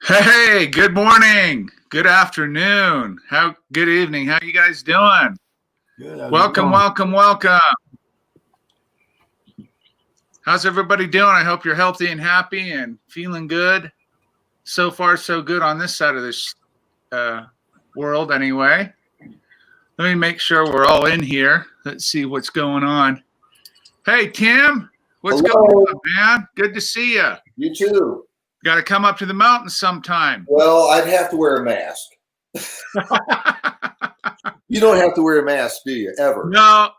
Hey, good morning, good afternoon, good evening. How you guys doing? Good. How's it Welcome, going? welcome, welcome. How's everybody doing? I hope you're healthy and happy and feeling good. So far, so good on this side of this world, anyway. Let me make sure we're all in here. Let's see what's going on. Hey, Tim, what's going Hello. on, man? Good to see you. You too. Got to come up to the mountains sometime. Well, I'd have to wear a mask. You don't have to wear a mask, do you? Ever? No,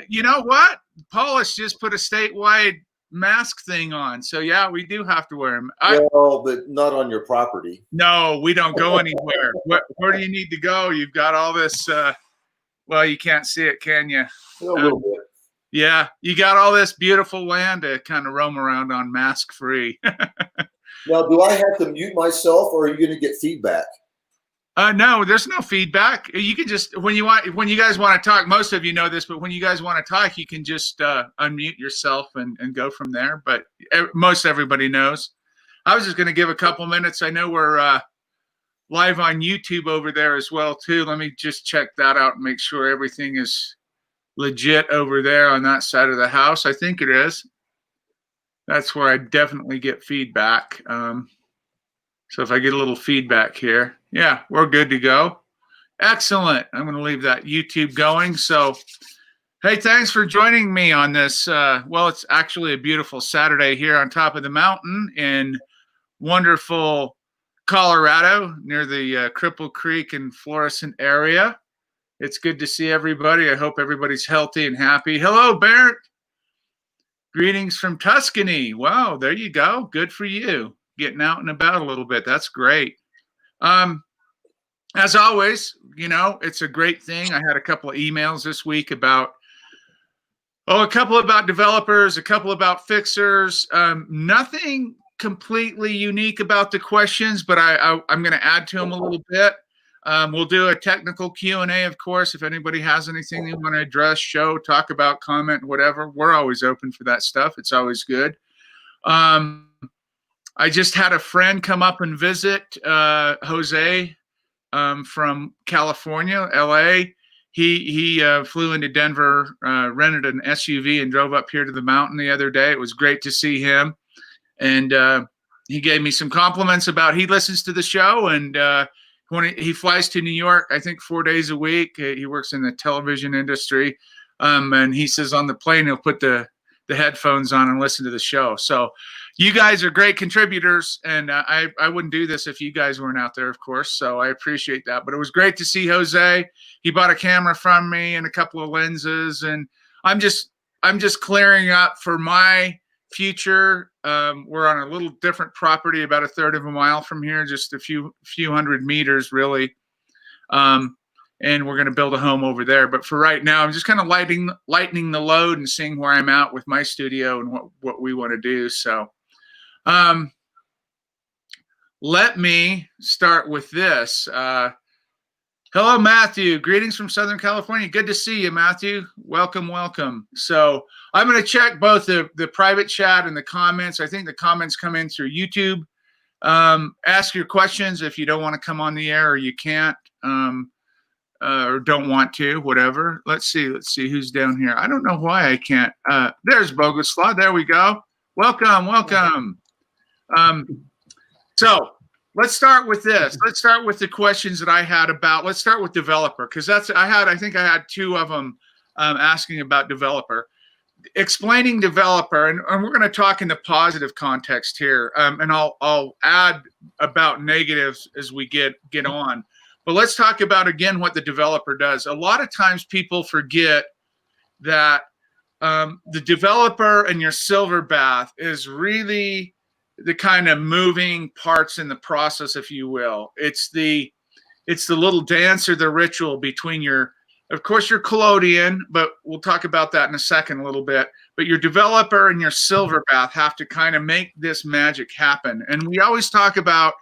you know what? Polish just put a statewide mask thing on. So yeah, we do have to wear them. Well, but not on your property. No, we don't go anywhere. Where do you need to go? You've got all this. Well, you can't see it, can you? A little bit. Yeah, you got all this beautiful land to kind of roam around on mask free. Now, do I have to mute myself, or are you going to get feedback? No, there's no feedback. You can just when you guys want to talk. Most of you know this, but when you guys want to talk, you can just unmute yourself and go from there. But most everybody knows. I was just going to give a couple minutes. I know we're live on YouTube over there as well too. Let me just check that out and make sure everything is legit over there on that side of the house. I think it is. That's where I definitely get feedback. So if I get a little feedback here, yeah, we're good to go. Excellent. I'm going to leave that YouTube going. So, hey, thanks for joining me on this. Well, it's actually a beautiful Saturday here on top of the mountain in wonderful Colorado near the Cripple Creek and Florissant area. It's good to see everybody. I hope everybody's healthy and happy. Hello, Barrett. Greetings from Tuscany. Wow, there you go. Good for you. Getting out and about a little bit. That's great. As always, you know, it's a great thing. I had a couple of emails this week about, a couple about developers, a couple about fixers. Nothing completely unique about the questions, but I'm going to add to them a little bit. We'll do a technical Q&A, of course. If anybody has anything they want to address, show, talk about, comment, whatever, we're always open for that stuff. It's always good. I just had a friend come up and visit, Jose, from California, LA. He flew into Denver, rented an SUV and drove up here to the mountain the other day. It was great to see him. And he gave me some compliments about he listens to the show. And when he flies to New York, I think 4 days a week. He works in the television industry. And he says on the plane, he'll put the headphones on and listen to the show. So you guys are great contributors, and I wouldn't do this if you guys weren't out there, of course. So I appreciate that. But it was great to see Jose. He bought a camera from me and a couple of lenses, and I'm just clearing up for my future. We're on a little different property, about a third of a mile from here, just a few hundred meters, really. And we're going to build a home over there. But for right now, I'm just kind of lightening the load and seeing where I'm at with my studio and what we want to do. So let me start with this. Hello, Matthew. Greetings from Southern California. Good to see you, Matthew. Welcome, welcome. So I'm going to check both the private chat and the comments. I think the comments come in through YouTube. Ask your questions if you don't want to come on the air or you can't. Or don't want to, whatever. Let's see who's down here. I don't know why I can't. There's Boguslav. There we go. Welcome. So let's start with this. Let's start with the questions that I had about. Let's start with developer, because I think I had two of them asking about developer. Explaining developer, and we're going to talk in the positive context here, and I'll add about negatives as we get on. But let's talk about, again, what the developer does. A lot of times people forget that the developer and your silver bath is really the kind of moving parts in the process, if you will. It's the little dance or the ritual between of course, your collodion, but we'll talk about that in a second a little bit. But your developer and your silver bath have to kind of make this magic happen. And we always talk about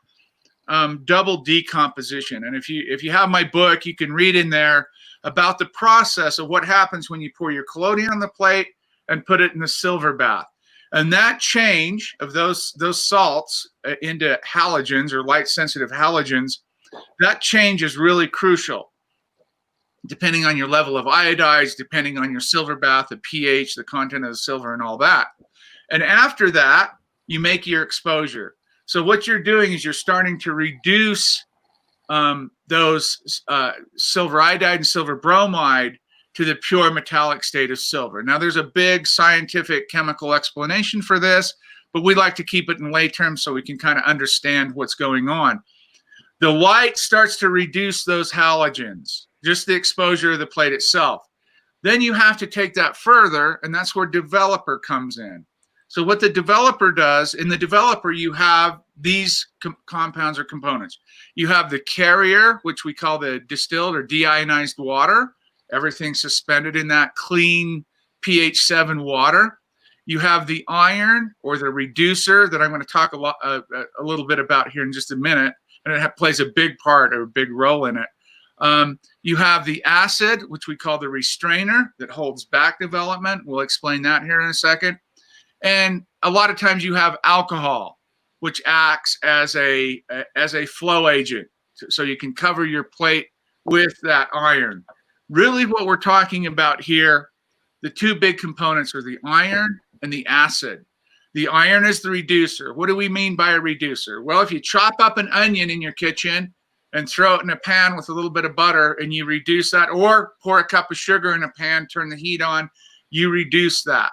double decomposition. And if you have my book, you can read in there about the process of what happens when you pour your collodion on the plate and put it in the silver bath. And that change of those salts into halogens or light sensitive halogens, that change is really crucial, depending on your level of iodides, depending on your silver bath, the pH, the content of the silver, and all that. And after that, you make your exposure. So what you're doing is you're starting to reduce those silver iodide and silver bromide to the pure metallic state of silver. Now, there's a big scientific chemical explanation for this, but we like to keep it in lay terms so we can kind of understand what's going on. The light starts to reduce those halogens, just the exposure of the plate itself. Then you have to take that further, and that's where developer comes in. So what the developer does, in the developer, you have these compounds or components. You have the carrier, which we call the distilled or deionized water. Everything suspended in that clean pH 7 water. You have the iron or the reducer that I'm going to talk a little bit about here in just a minute, and it plays a big part or a big role in it. You have the acid, which we call the restrainer, that holds back development. We'll explain that here in a second. And a lot of times you have alcohol, which acts as a flow agent, so you can cover your plate with that iron. Really what we're talking about here, the two big components are the iron and the acid. The iron is the reducer. What do we mean by a reducer? Well, if you chop up an onion in your kitchen and throw it in a pan with a little bit of butter and you reduce that, or pour a cup of sugar in a pan, turn the heat on, you reduce that.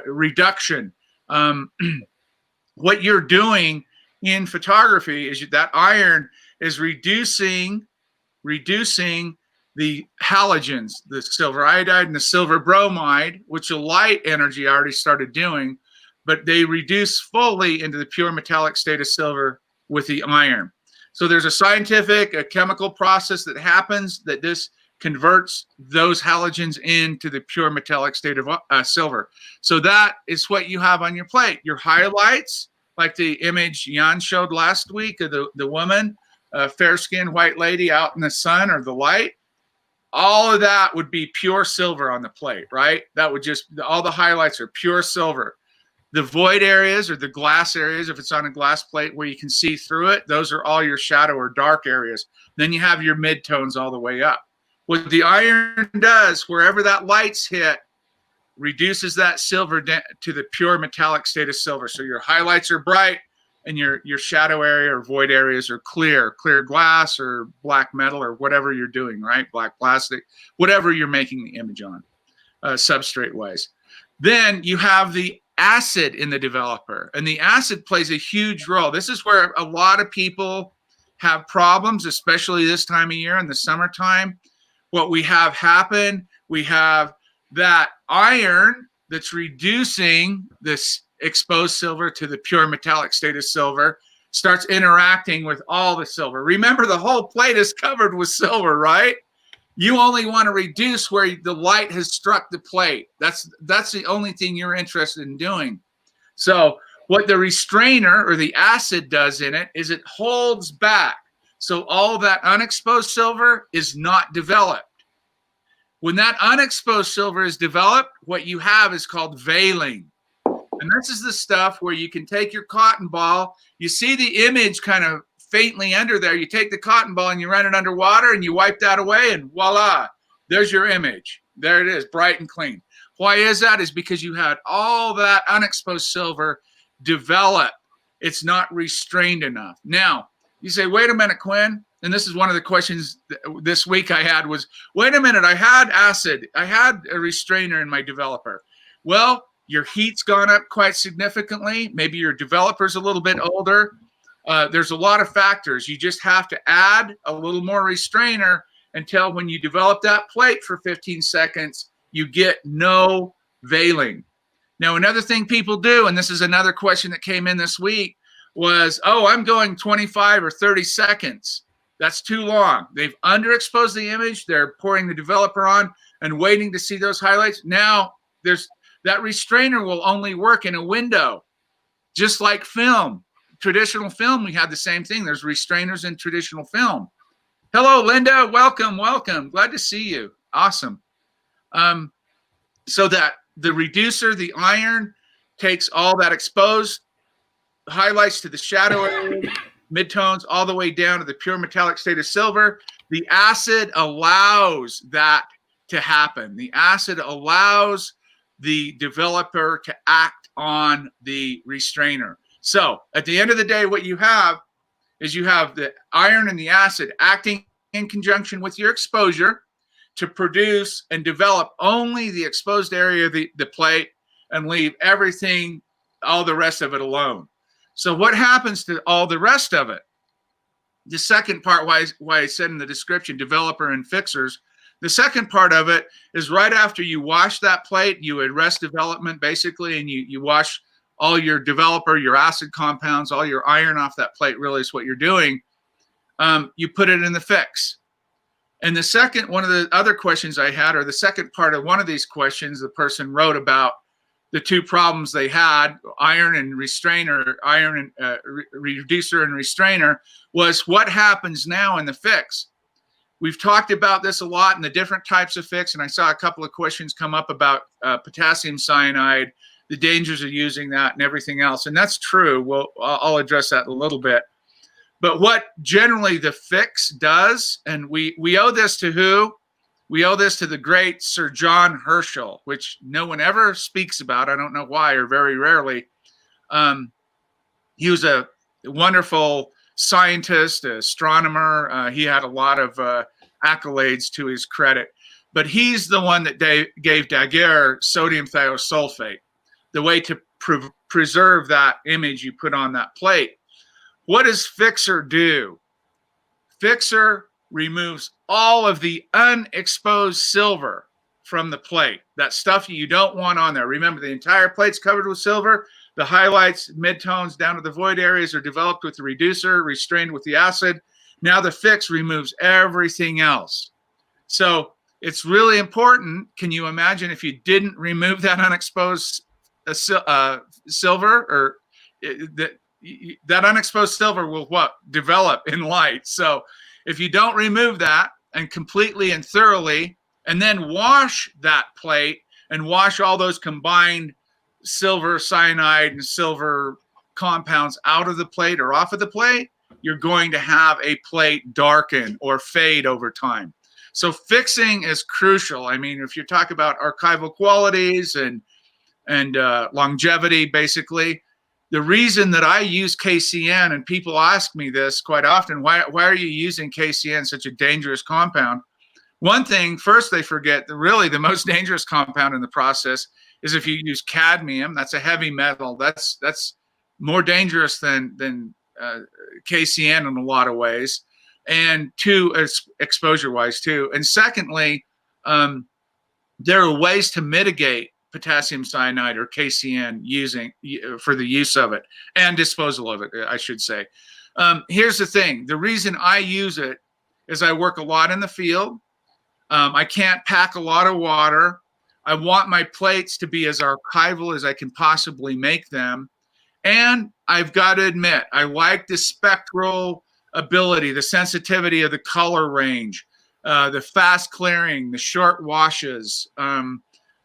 Reduction. What you're doing in photography is that iron is reducing the halogens, the silver iodide and the silver bromide, which the light energy already started doing, but they reduce fully into the pure metallic state of silver with the iron. So there's a chemical process that happens that this converts those halogens into the pure metallic state of silver. So that is what you have on your plate. Your highlights, like the image Jan showed last week of the woman, fair-skinned white lady out in the sun or the light, all of that would be pure silver on the plate, right? That would just, all the highlights are pure silver. The void areas or the glass areas, if it's on a glass plate where you can see through it, those are all your shadow or dark areas. Then you have your midtones all the way up. What the iron does, wherever that light's hit, reduces that silver to the pure metallic state of silver. So your highlights are bright and your shadow area or void areas are clear glass or black metal or whatever you're doing, right? Black plastic, whatever you're making the image on, substrate-wise. Then you have the acid in the developer, and the acid plays a huge role. This is where a lot of people have problems, especially this time of year in the summertime. What we have happen, we have that iron that's reducing this exposed silver to the pure metallic state of silver, starts interacting with all the silver. Remember, the whole plate is covered with silver, right? You only want to reduce where the light has struck the plate. That's the only thing you're interested in doing. So what the restrainer or the acid does in it is it holds back. So all that unexposed silver is not developed. When that unexposed silver is developed, what you have is called veiling. And this is the stuff where you can take your cotton ball, you see the image kind of faintly under there, you take the cotton ball and you run it underwater and you wipe that away and voila, there's your image. There it is, bright and clean. Why is that? Is because you had all that unexposed silver develop. It's not restrained enough. Now, you say, wait a minute, Quinn. And this is one of the questions this week I had was, wait a minute, I had acid. I had a restrainer in my developer. Well, your heat's gone up quite significantly. Maybe your developer's a little bit older. There's a lot of factors. You just have to add a little more restrainer until when you develop that plate for 15 seconds, you get no veiling. Now, another thing people do, and this is another question that came in this week, was, oh, I'm going 25 or 30 seconds. That's too long. They've underexposed the image. They're pouring the developer on and waiting to see those highlights. Now, that restrainer will only work in a window, just like film. Traditional film, we had the same thing. There's restrainers in traditional film. Hello, Linda. Welcome, welcome. Glad to see you. Awesome. So that the reducer, the iron, takes all that exposed highlights to the shadow area, midtones, all the way down to the pure metallic state of silver. The acid allows that to happen. The acid allows the developer to act on the restrainer. So at the end of the day, what you have is you have the iron and the acid acting in conjunction with your exposure to produce and develop only the exposed area of the plate and leave everything, all the rest of it alone. So what happens to all the rest of it? The second part, why I said in the description, developer and fixers, the second part of it is right after you wash that plate, you arrest development basically, and you wash all your developer, your acid compounds, all your iron off that plate, really is what you're doing. You put it in the fix. And the second, one of the other questions I had, or the second part of one of these questions, the person wrote about the two problems they had, iron and restrainer, iron and reducer and restrainer, was what happens now in the fix. We've talked about this a lot in the different types of fix, and I saw a couple of questions come up about potassium cyanide, the dangers of using that and everything else, and that's true. Well, I'll address that in a little bit. But what generally the fix does, and we owe this to who? We owe this to the great Sir John Herschel, which no one ever speaks about. I don't know why, or very rarely. He was a wonderful scientist, astronomer. He had a lot of accolades to his credit. But he's the one that gave Daguerre sodium thiosulfate, the way to preserve that image you put on that plate. What does Fixer do? Fixer removes all of the unexposed silver from the plate. That stuff you don't want on there. Remember, the entire plate's covered with silver. The highlights, midtones, down to the void areas are developed with the reducer, restrained with the acid. Now the fix removes everything else. So it's really important. Can you imagine if you didn't remove that unexposed silver, or that unexposed silver will what? Develop in light. So if you don't remove that and completely and thoroughly, and then wash that plate and wash all those combined silver cyanide and silver compounds out of the plate or off of the plate, you're going to have a plate darken or fade over time. So fixing is crucial. I mean, if you're talking about archival qualities and longevity, basically, the reason that I use KCN, and people ask me this quite often, why are you using KCN, such a dangerous compound? One thing, first they forget that really the most dangerous compound in the process is if you use cadmium. That's a heavy metal. That's more dangerous than KCN in a lot of ways, and two, exposure-wise too. And secondly, there are ways to mitigate potassium cyanide or KCN for the use of it and disposal of it, I should say. Here's the thing. The reason I use it is I work a lot in the field. I can't pack a lot of water. I want my plates to be as archival as I can possibly make them. And I've got to admit, I like the spectral ability, the sensitivity of the color range, the fast clearing, the short washes,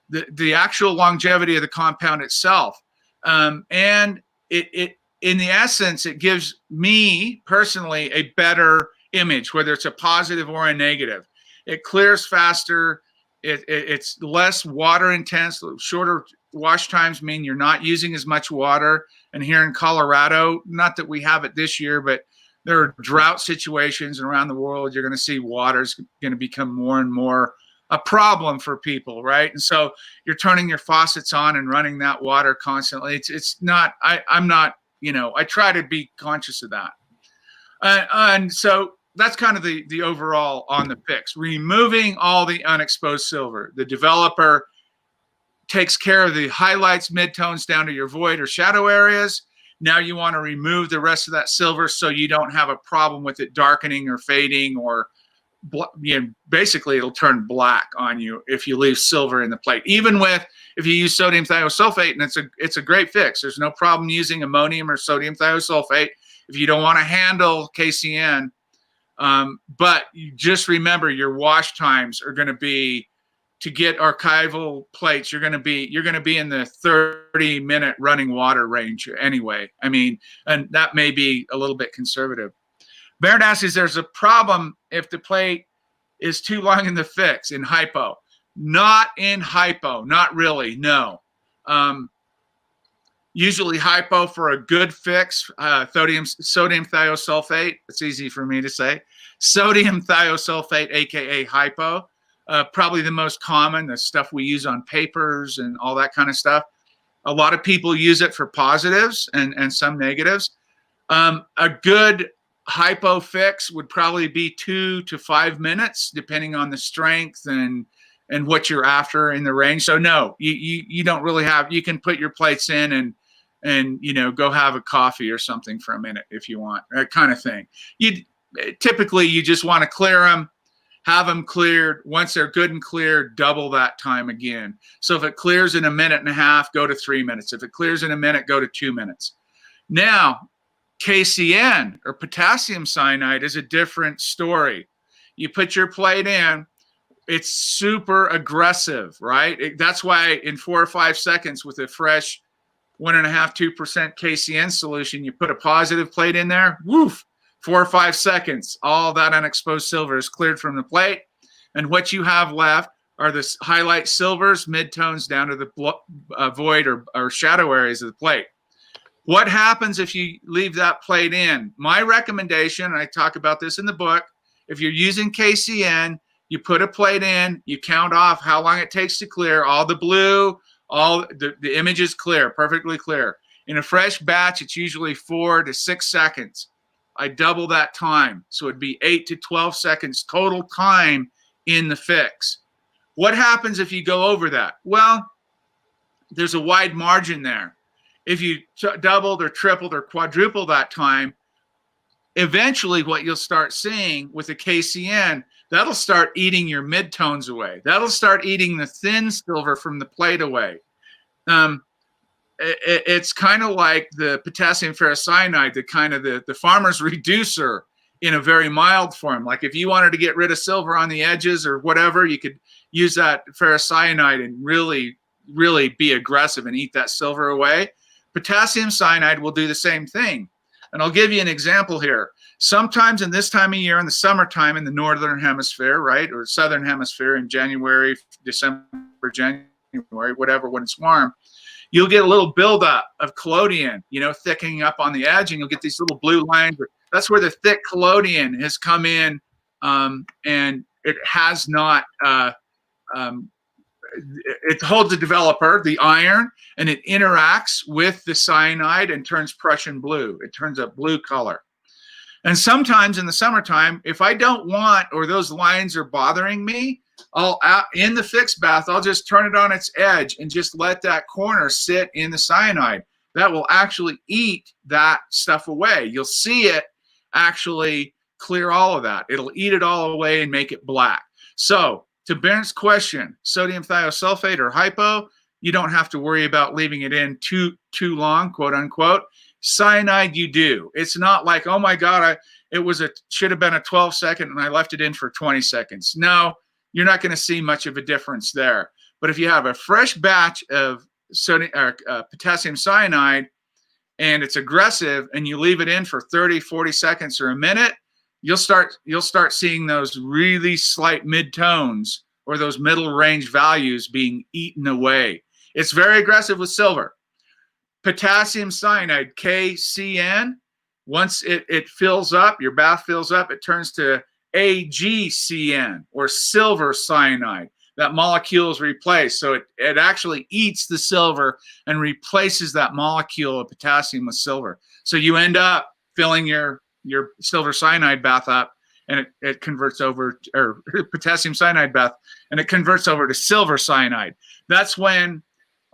the actual longevity of the compound itself. And it in the essence, it gives me personally a better image, whether it's a positive or a negative. It clears faster. It's less water intense. Shorter wash times mean you're not using as much water. And here in Colorado, not that we have it this year, but there are drought situations around the world. You're going to see water's going to become more and more a problem for people, right? And so you're turning your faucets on and running that water constantly. It's not, I'm not, I try to be conscious of that. And so that's kind of the overall on the fix. Removing all the unexposed silver. The developer takes care of the highlights, midtones down to your void or shadow areas. Now you want to remove the rest of that silver so you don't have a problem with it darkening or fading, or basically it'll turn black on you if you leave silver in the plate. Even if you use sodium thiosulfate, and it's a great fix. There's no problem using ammonium or sodium thiosulfate if you don't want to handle KCN. But you just remember your wash times are going to be to get archival plates, you're going to be in the 30-minute running water range anyway. I mean, and that may be a little bit conservative. Baron asks, there's a problem if the plate is too long in the fix in hypo. Not in hypo, not really, no. Usually hypo for a good fix, sodium thiosulfate, it's easy for me to say. Sodium thiosulfate, AKA hypo, probably the most common, the stuff we use on papers and all that kind of stuff. A lot of people use it for positives and some negatives. A good hypo fix would probably be 2 to 5 minutes, depending on the strength and what you're after in the range. So no, you don't really have, you can put your plates in and you know, go have a coffee or something for a minute if you want, that kind of thing. Typically you just want to clear them, have them cleared. Once they're good and clear, double that time again. So if it clears in a minute and a half, go to 3 minutes. If it clears in a minute, go to 2 minutes. Now, KCN or potassium cyanide is a different story. You put your plate in, it's super aggressive, right? That's why in 4 or 5 seconds with a fresh 1.5–2% KCN solution, you put a positive plate in there, woof, 4 or 5 seconds, all that unexposed silver is cleared from the plate. And what you have left are the highlight silvers, midtones down to the void or shadow areas of the plate. What happens if you leave that plate in? My recommendation, and I talk about this in the book, if you're using KCN, you put a plate in, you count off how long it takes to clear, all the blue, all the image is clear, perfectly clear. In a fresh batch, it's usually 4 to 6 seconds. I double that time. So it'd be 8 to 12 seconds total time in the fix. What happens if you go over that? Well, there's a wide margin there. If you doubled or tripled or quadrupled that time, eventually what you'll start seeing with the KCN, that'll start eating your midtones away. That'll start eating the thin silver from the plate away. It's kind of like the potassium ferrocyanide, the farmer's reducer in a very mild form. Like if you wanted to get rid of silver on the edges or whatever, you could use that ferrocyanide and really, really be aggressive and eat that silver away. Potassium cyanide will do the same thing. And I'll give you an example here. Sometimes in this time of year, in the summertime in the northern hemisphere, right, or southern hemisphere in January, December, January, whatever, when it's warm, you'll get a little buildup of collodion, you know, thickening up on the edge, and you'll get these little blue lines. That's where the thick collodion has come in, and it has not, it holds the developer, the iron, and it interacts with the cyanide and turns Prussian blue. It turns a blue color. And sometimes in the summertime, if I don't want, or those lines are bothering me, in the fixed bath, I'll just turn it on its edge and just let that corner sit in the cyanide. That will actually eat that stuff away. You'll see it actually clear all of that. It'll eat it all away and make it black. So to Bernd's question, sodium thiosulfate or hypo, you don't have to worry about leaving it in too long, quote unquote. Cyanide, you do. It's not like, oh my God, should have been a 12-second and I left it in for 20 seconds. No, you're not going to see much of a difference there. But if you have a fresh batch of sodium or potassium cyanide and it's aggressive and you leave it in for 30, 40 seconds or a minute, you'll start seeing those really slight mid-tones or those middle range values being eaten away. It's very aggressive with silver. Potassium cyanide, KCN, once it fills up, your bath fills up, it turns to AgCN or silver cyanide. That molecule is replaced. So it actually eats the silver and replaces that molecule of potassium with silver. So you end up filling your silver cyanide bath up, and it converts over, or potassium cyanide bath, and it converts over to silver cyanide. That's when,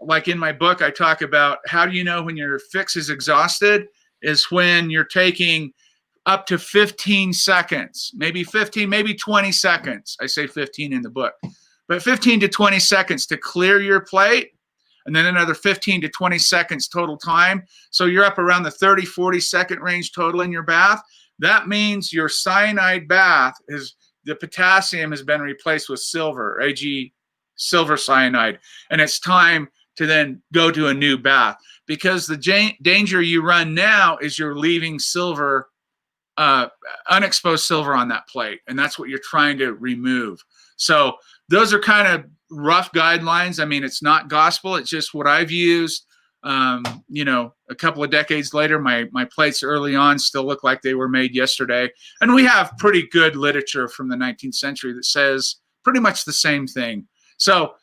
like in my book, I talk about how do you know when your fix is exhausted, is when you're taking up to 15 seconds, maybe 15, maybe 20 seconds. I say 15 in the book, but 15 to 20 seconds to clear your plate, and then another 15 to 20 seconds total time. So you're up around the 30, 40 second range total in your bath. That means your cyanide bath the potassium has been replaced with silver, silver cyanide, and it's time to then go to a new bath, because the danger you run now is you're leaving silver, unexposed silver on that plate, and that's what you're trying to remove. So those are kind of rough guidelines. I mean, it's not gospel, it's just what I've used. You know, a couple of decades later, my plates early on still look like they were made yesterday, and we have pretty good literature from the 19th century that says pretty much the same thing. So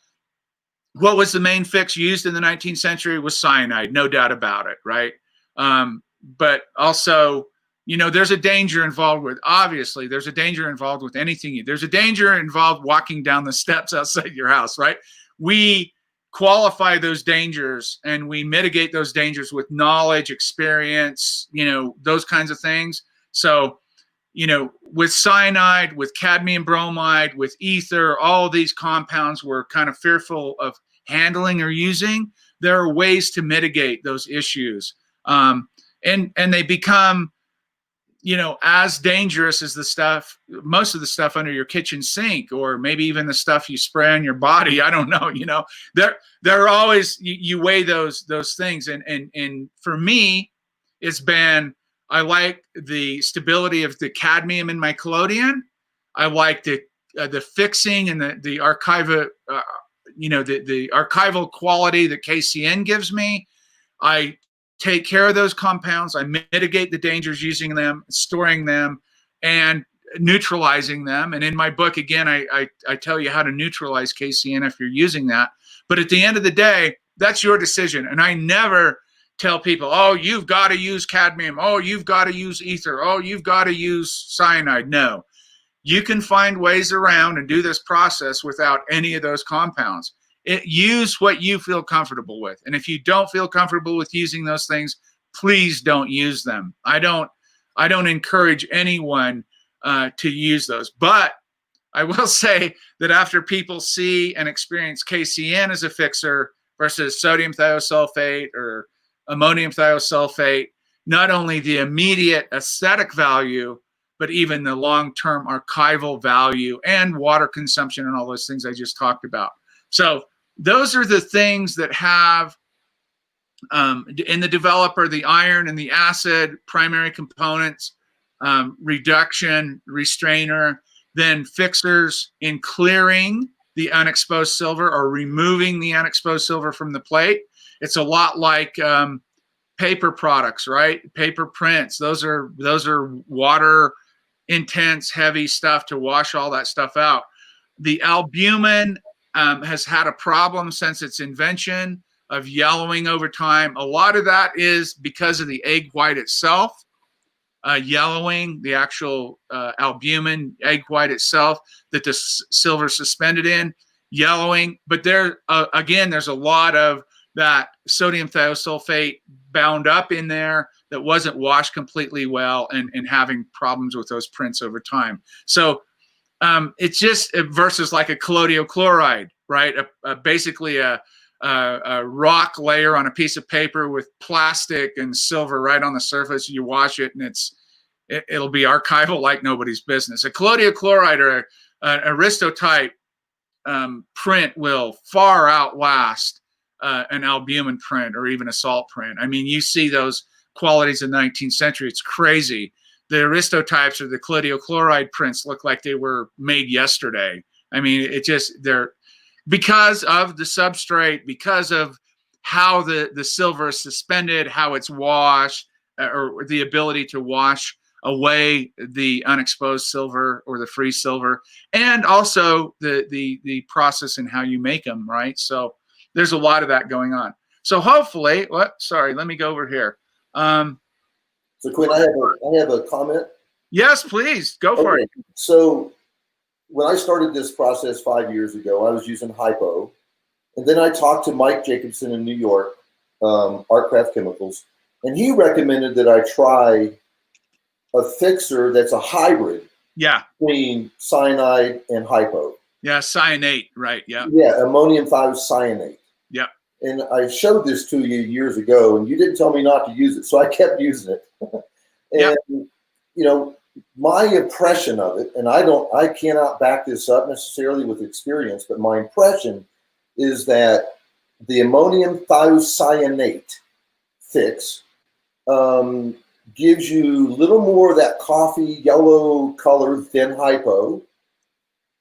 what was the main fix used in the 19th century? Was cyanide, no doubt about it, right? But also, you know, there's a danger involved with, obviously, there's a danger involved with anything. There's a danger involved walking down the steps outside your house, right? We qualify those dangers and we mitigate those dangers with knowledge, experience, you know, those kinds of things. So, you know, with cyanide, with cadmium bromide, with ether, all these compounds we're kind of fearful of handling or using. There are ways to mitigate those issues. And they become, you know, as dangerous as the stuff, most of the stuff under your kitchen sink, or maybe even the stuff you spray on your body. I don't know, you know, there are always, you weigh those things. And for me, it's been, I like the stability of the cadmium in my collodion. I like the fixing and the archival, you know, the archival quality that KCN gives me. I take care of those compounds. I mitigate the dangers using them, storing them, and neutralizing them. And in my book, again, I tell you how to neutralize KCN if you're using that. But at the end of the day, that's your decision. And I never tell people, oh, you've got to use cadmium. Oh, you've got to use ether. Oh, you've got to use cyanide. No, you can find ways around and do this process without any of those compounds. Use what you feel comfortable with. And if you don't feel comfortable with using those things, please don't use them. I don't encourage anyone to use those. But I will say that after people see and experience KCN as a fixer versus sodium thiosulfate or ammonium thiosulfate, not only the immediate aesthetic value, but even the long-term archival value and water consumption and all those things I just talked about. So those are the things that have, in the developer, the iron and the acid, primary components, reduction, restrainer, then fixers in clearing the unexposed silver or removing the unexposed silver from the plate. It's a lot like paper products, right? Paper prints. Those are water intense, heavy stuff to wash all that stuff out. The albumin has had a problem since its invention of yellowing over time. A lot of that is because of the egg white itself, yellowing, the actual albumin egg white itself that the silver suspended in, yellowing. But there, again, there's a lot of that sodium thiosulfate bound up in there that wasn't washed completely well and having problems with those prints over time. So it's just versus like a colloidal chloride, right? Basically a rock layer on a piece of paper with plastic and silver right on the surface. You wash it and it'll be archival like nobody's business. A colloidal chloride or an aristotype print will far outlast an albumin print or even a salt print. I mean, you see those qualities in the 19th century. It's crazy. The aristotypes or the colloidal chloride prints look like they were made yesterday. I mean, they're because of the substrate, because of how the silver is suspended, how it's washed, or the ability to wash away the unexposed silver or the free silver, and also the process and how you make them, right? So there's a lot of that going on. So hopefully, sorry, let me go over here. So Quinn, I have a comment. Yes, please go for it. So when I started this process 5 years ago, I was using hypo, and then I talked to Mike Jacobson in New York, Artcraft Chemicals, and he recommended that I try a fixer that's a hybrid. Yeah. Between cyanide and hypo. Yeah, cyanate, right? Yeah. Yeah, ammonium thiocyanate. Yeah. And I showed this to you years ago, and you didn't tell me not to use it, so I kept using it. And, you know, my impression of it, and I cannot back this up necessarily with experience, but my impression is that the ammonium thiocyanate fix gives you a little more of that coffee yellow color than hypo.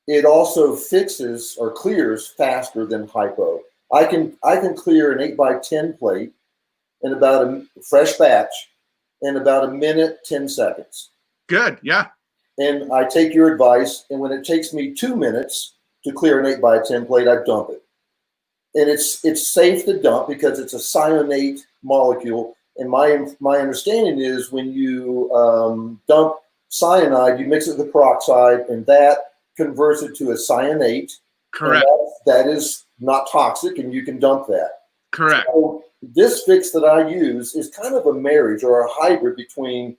It also fixes or clears faster than hypo. I can clear an 8x10 plate in about a fresh batch in about a minute, 10 seconds. Good, yeah. And I take your advice, and when it takes me 2 minutes to clear an 8x10 plate, I dump it. And it's safe to dump because it's a cyanate molecule. And my understanding is when you dump cyanide, you mix it with peroxide, and that converts it to a cyanate. Correct. That is not toxic, and you can dump that. Correct. So this fix that I use is kind of a marriage or a hybrid between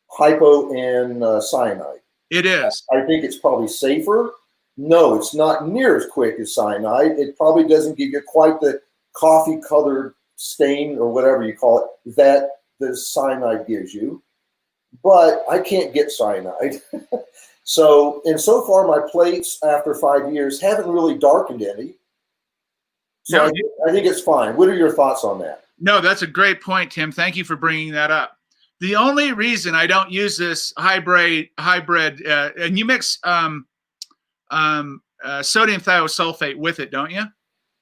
hypo and cyanide. It is. I think it's probably safer. No, it's not near as quick as cyanide. It probably doesn't give you quite the coffee-colored stain or whatever you call it that the cyanide gives you. But I can't get cyanide. So far my plates after 5 years haven't really darkened any. So No, I think it's fine. What are your thoughts on that? No, that's a great point, Tim. Thank you for bringing that up. The only reason I don't use this hybrid, and you mix sodium thiosulfate with it, don't you?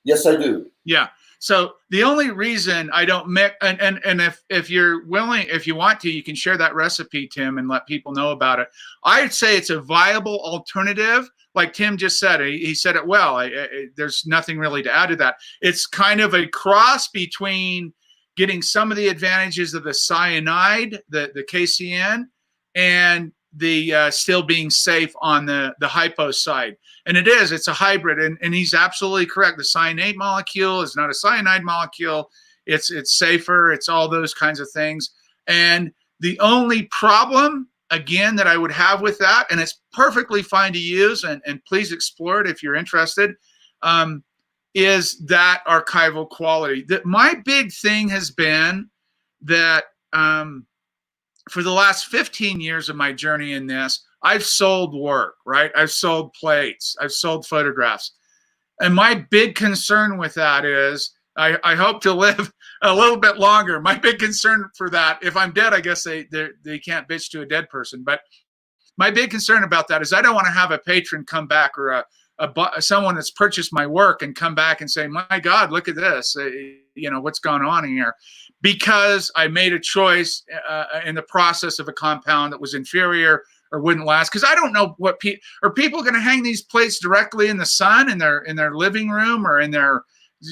Yes, I do. Yeah. So the only reason I don't mix, and if you're willing, if you want to, you can share that recipe, Tim, and let people know about it. I'd say it's a viable alternative. Like Tim just said, he said it well. There's nothing really to add to that. It's kind of a cross between getting some of the advantages of the cyanide, the KCN, and the still being safe on the hypo side. And it's a hybrid, and he's absolutely correct. The cyanate molecule is not a cyanide molecule. It's safer. It's all those kinds of things. And the only problem, again, that I would have with that, and it's perfectly fine to use, and please explore it if you're interested, is that archival quality. My big thing has been that for the last 15 years of my journey in this, I've sold work, right? I've sold plates. I've sold photographs. And my big concern with that is I hope to live a little bit longer. My big concern for that, if I'm dead, I guess they can't bitch to a dead person. But my big concern about that is I don't want to have a patron come back or someone that's purchased my work and come back and say, my God, look at this. What's going on here? Because I made a choice in the process of a compound that was inferior or wouldn't last. Because I don't know what are people going to hang these plates directly in the sun in their living room or in their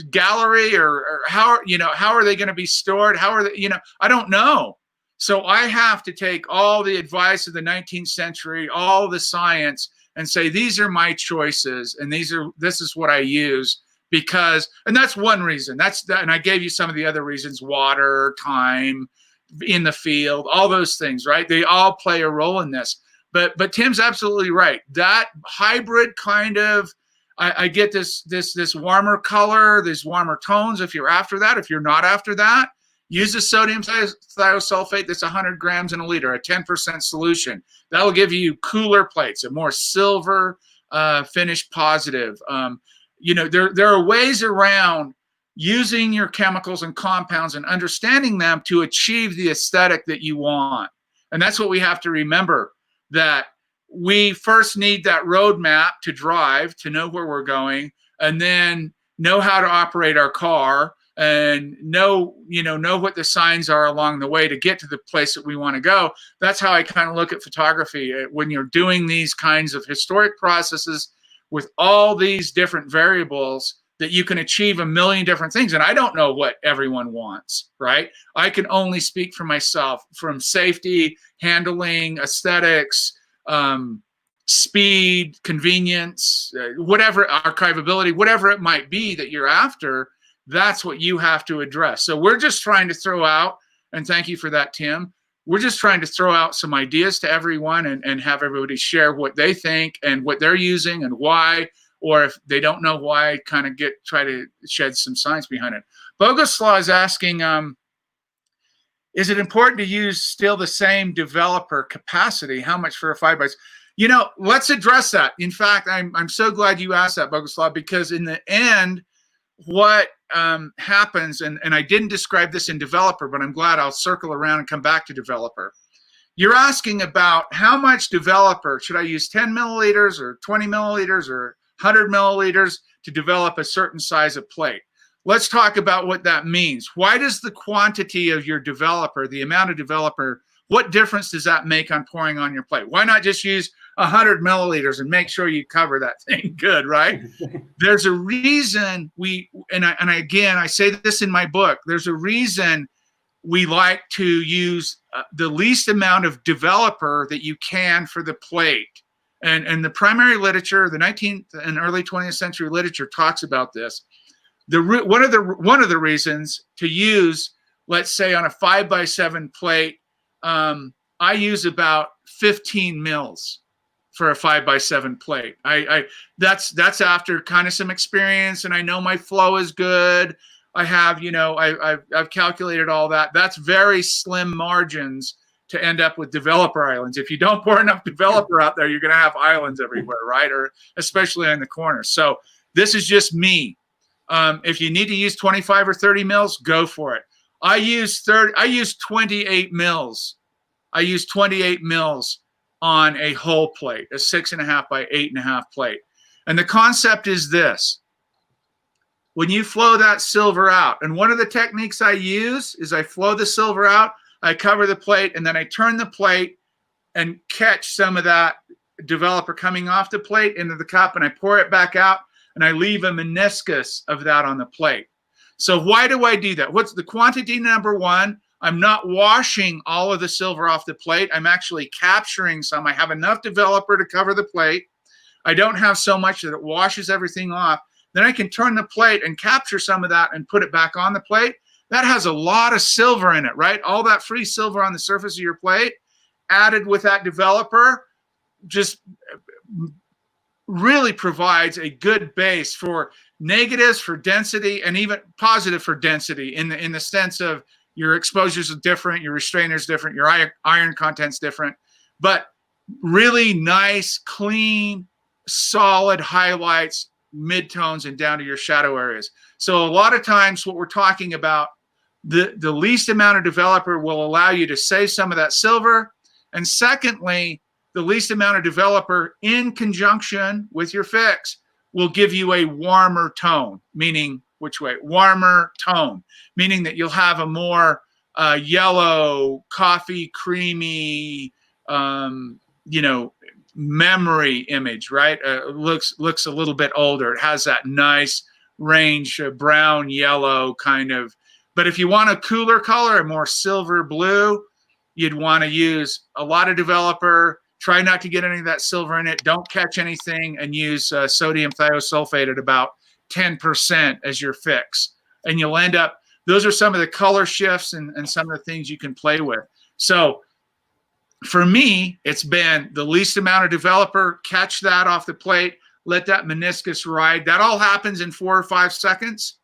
gallery, or how are they going to be stored? How are they, I don't know. So I have to take all the advice of the 19th century, all the science, and say, these are my choices, and this is what I use. And that's one reason. And I gave you some of the other reasons: water, time, in the field, all those things, right? They all play a role in this. But Tim's absolutely right. That hybrid kind of, I get this warmer color, these warmer tones. If you're after that, if you're not after that, use the sodium thiosulfate that's 100 grams in a liter, a 10% solution. That'll give you cooler plates, a more silver finish positive. There are ways around using your chemicals and compounds and understanding them to achieve the aesthetic that you want. And that's what we have to remember, that we first need that roadmap to drive, to know where we're going, and then know how to operate our car and know what the signs are along the way to get to the place that we want to go. That's how I kind of look at photography. When you're doing these kinds of historic processes with all these different variables, that you can achieve a million different things. And I don't know what everyone wants, right? I can only speak for myself, from safety, handling, aesthetics, speed, convenience, whatever, archivability, whatever it might be that you're after. That's what you have to address. So we're just trying to throw out, and thank you for that, Tim. We're just trying to throw out some ideas to everyone and have everybody share what they think and what they're using and why, or if they don't know why, kind of try to shed some science behind it. Boguslaw is asking, Is it important to use still the same developer capacity? How much for a 5x? You know, let's address that. In fact, I'm so glad you asked that, Boguslav, because in the end, what happens, and I didn't describe this in developer, but I'm glad I'll circle around and come back to developer. You're asking about how much developer, should I use 10 milliliters or 20 milliliters or 100 milliliters to develop a certain size of plate? Let's talk about what that means. Why does the quantity of your developer, the amount of developer, what difference does that make on pouring on your plate? Why not just use 100 milliliters and make sure you cover that thing good, right? There's a reason again, I say this in my book, there's a reason we like to use the least amount of developer that you can for the plate. And the primary literature, the 19th and early 20th century literature talks about this. One of the reasons to use, let's say on a 5x7 plate, I use about 15 mils for a 5x7 plate. That's after kind of some experience, and I know my flow is good. I have, I've calculated all that. That's very slim margins to end up with developer islands. If you don't pour enough developer out there, you're going to have islands everywhere, right? Or especially in the corners. So this is just me. If you need to use 25 or 30 mils, go for it. I use 28 mils. I use 28 mils on a whole plate, a 6.5 by 8.5 plate. And the concept is this. When you flow that silver out, and one of the techniques I use is I flow the silver out, I cover the plate, and then I turn the plate and catch some of that developer coming off the plate into the cup, and I pour it back out, and I leave a meniscus of that on the plate. So why do I do that? What's the quantity? Number one, I'm not washing all of the silver off the plate. I'm actually capturing some. I have enough developer to cover the plate. I don't have so much that it washes everything off. Then I can turn the plate and capture some of that and put it back on the plate. That has a lot of silver in it, right? All that free silver on the surface of your plate added with that developer just really provides a good base for negatives for density and even positive for density in the sense of your exposures are different, your restrainer's different, your iron content's different, but really nice, clean, solid highlights, midtones, and down to your shadow areas. So a lot of times what we're talking about, the least amount of developer will allow you to save some of that silver. And secondly, the least amount of developer in conjunction with your fix will give you a warmer tone, meaning which way? Warmer tone, meaning that you'll have a more yellow, coffee, creamy, memory image, right? Looks a little bit older. It has that nice range of brown, yellow kind of. But if you want a cooler color, a more silver blue, you'd want to use a lot of developer. Try not to get any of that silver in it. Don't catch anything, and use sodium thiosulfate at about 10% as your fix. And you'll end up, those are some of the color shifts and some of the things you can play with. So for me, it's been the least amount of developer, catch that off the plate, let that meniscus ride. That all happens in 4 or 5 seconds.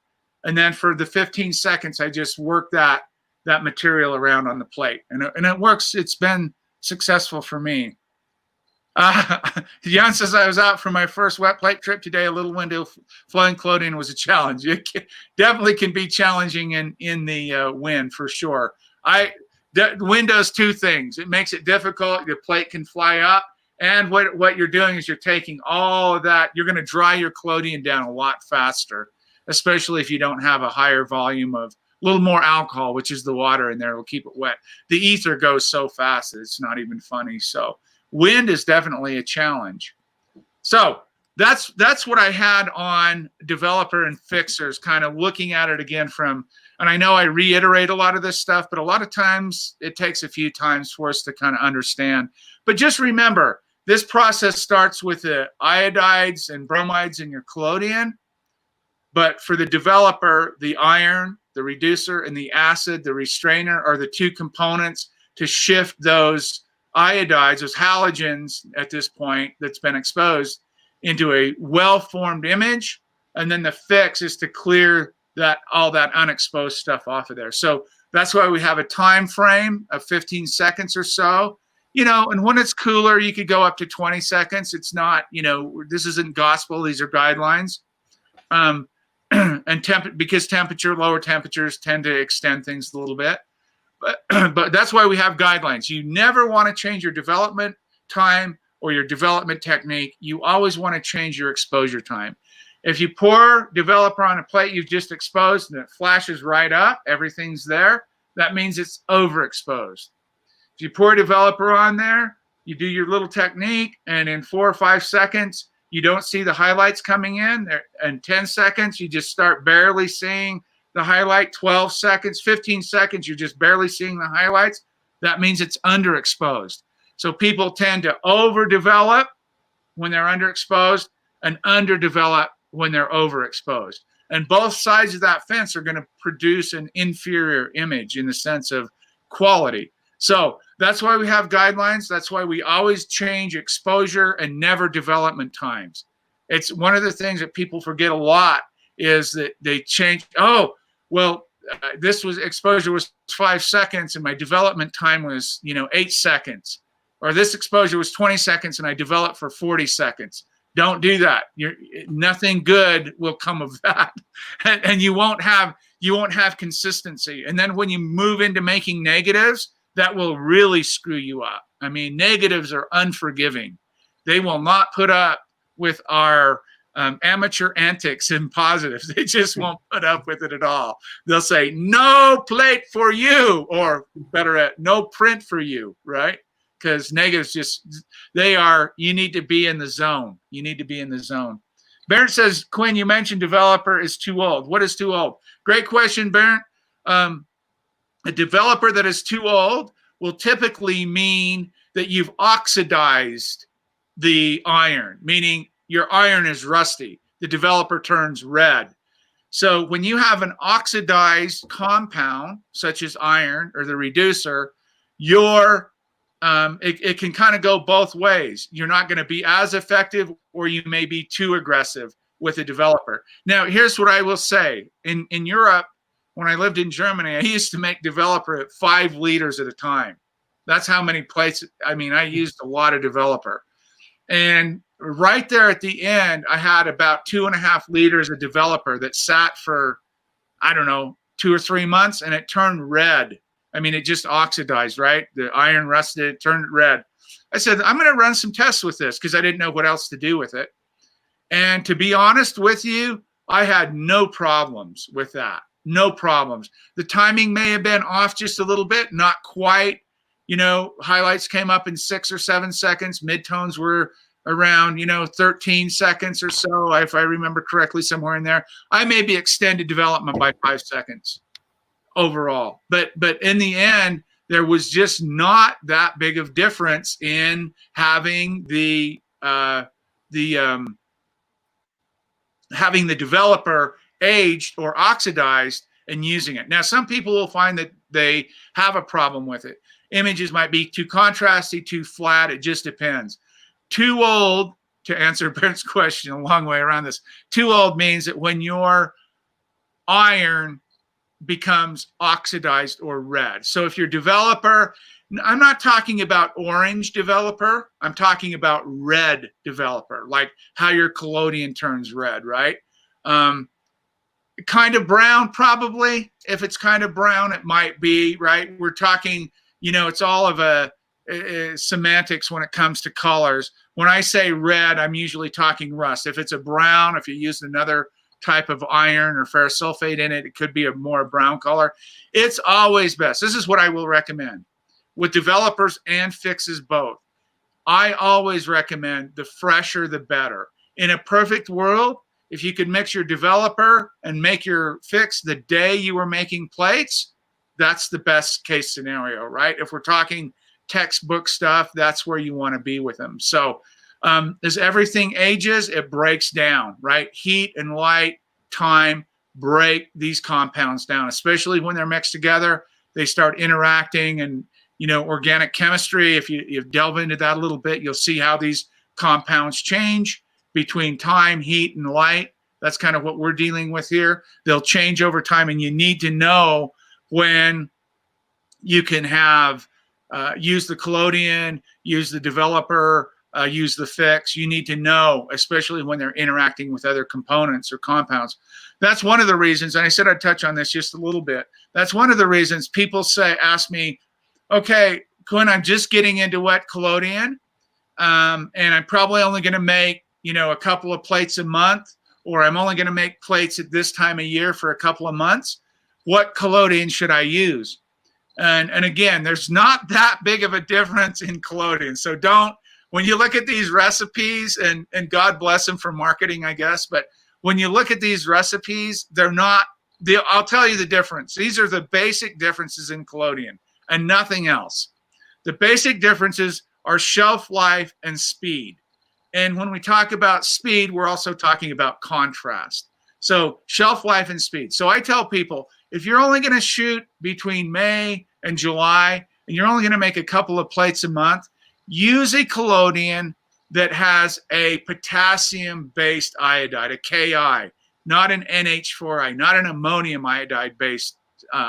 And then for the 15 seconds, I just work that material around on the plate. And it works. It's been successful for me. Jan says, I was out for my first wet plate trip today. A little window flowing collodion was a challenge. It definitely can be challenging in the wind for sure. The wind does 2 things. It makes it difficult. Your plate can fly up. And what you're doing is you're taking all of that. You're going to dry your collodion down a lot faster, especially if you don't have a higher volume of a little more alcohol, which is the water in there. Will keep it wet. The ether goes so fast that it's not even funny. So wind is definitely a challenge. So that's what I had on developer and fixers, kind of looking at it again from, and I know I reiterate a lot of this stuff, but a lot of times it takes a few times for us to kind of understand. But just remember, this process starts with the iodides and bromides in your collodion. But for the developer, the iron, the reducer, and the acid, the restrainer, are the 2 components to shift those iodides, those halogens at this point that's been exposed, into a well-formed image. And then the fix is to clear all that unexposed stuff off of there. So That's why we have a time frame of 15 seconds or so. And when it's cooler, you could go up to 20 seconds. It's not, this isn't gospel. These are guidelines. And because lower temperatures tend to extend things a little bit. But that's why we have guidelines. You never want to change your development time or your development technique. You always want to change your exposure time. If you pour developer on a plate you've just exposed and it flashes right up, everything's there, that means it's overexposed. If you pour developer on there, you do your little technique, and in 4 or 5 seconds, you don't see the highlights coming in. In 10 seconds, you just start barely seeing the highlight. 12 seconds, 15 seconds, you're just barely seeing the highlights. That means it's underexposed. So people tend to overdevelop when they're underexposed and underdevelop when they're overexposed. And both sides of that fence are going to produce an inferior image in the sense of quality. So that's why we have guidelines. That's why we always change exposure and never development times. It's one of the things that people forget a lot is that they change. Oh, well, exposure was 5 seconds and my development time was, 8 seconds. Or this exposure was 20 seconds and I developed for 40 seconds. Don't do that. Nothing good will come of that, and you won't have consistency. And then when you move into making negatives, that will really screw you up. I mean, negatives are unforgiving. They will not put up with our amateur antics in positives. They just won't put up with it at all. They'll say, no plate for you, or better yet, no print for you, right? Because negatives you need to be in the zone. You need to be in the zone. Bernd says, Quinn, you mentioned developer is too old. What is too old? Great question, Bernd. A developer that is too old will typically mean that you've oxidized the iron, meaning your iron is rusty. The developer turns red. So when you have an oxidized compound, such as iron or the reducer, it can kind of go both ways. You're not going to be as effective, or you may be too aggressive with a developer. Now, here's what I will say. In Europe, when I lived in Germany, I used to make developer at 5 liters at a time. That's how many plates. I mean, I used a lot of developer. And right there at the end, I had about 2.5 liters of developer that sat for, I don't know, 2 or 3 months, and it turned red. I mean, it just oxidized, right? The iron rusted, it turned red. I said, I'm going to run some tests with this because I didn't know what else to do with it. And to be honest with you, I had no problems with that. No problems. The timing may have been off just a little bit, not quite. Highlights came up in 6 or 7 seconds. Midtones were around, 13 seconds or so, if I remember correctly, somewhere in there. I maybe extended development by 5 seconds overall. But in the end, there was just not that big of difference in having the developer aged or oxidized and using it. Now, some people will find that they have a problem with it. Images might be too contrasty, too flat. It just depends. Too old, to answer Bert's question, a long way around this. Too old means that when your iron becomes oxidized or red. So if your developer, I'm not talking about orange developer, I'm talking about red developer, like how your collodion turns red, right? Kind of brown, probably. If it's kind of brown, it might be, right? We're talking, it's all of a semantics when it comes to colors. When I say red, I'm usually talking rust. If it's a brown, if you use another type of iron or ferrous sulfate in it, it could be a more brown color. It's always best. This is what I will recommend with developers and fixes both. I always recommend the fresher, the better. In a perfect world, if you could mix your developer and make your fix the day you were making plates, that's the best case scenario, right? If we're talking textbook stuff, that's where you want to be with them. So as everything ages, it breaks down, right? Heat and light, time break these compounds down, especially when they're mixed together. They start interacting, and organic chemistry, if you delve into that a little bit, you'll see how these compounds change between time, heat, and light. That's kind of what we're dealing with here. They'll change over time, and you need to know when You can have use the collodion, use the developer, use the fix. You need to know, especially when they're interacting with other components or compounds. That's one of the reasons, and I said I'd touch on this just a little bit. That's one of the reasons people ask me, okay, Quinn, I'm just getting into wet collodion, and I'm probably only going to make, a couple of plates a month, or I'm only going to make plates at this time of year for a couple of months. What collodion should I use? And again, there's not that big of a difference in collodion. So when you look at these recipes, and God bless them for marketing, I guess, but when you look at these recipes, I'll tell you the difference. These are the basic differences in collodion and nothing else. The basic differences are shelf life and speed. And when we talk about speed, we're also talking about contrast. So shelf life and speed. So I tell people, if you're only going to shoot between May and July, and you're only going to make a couple of plates a month, use a collodion that has a potassium-based iodide, a Ki, not an NH4i, not an ammonium iodide-based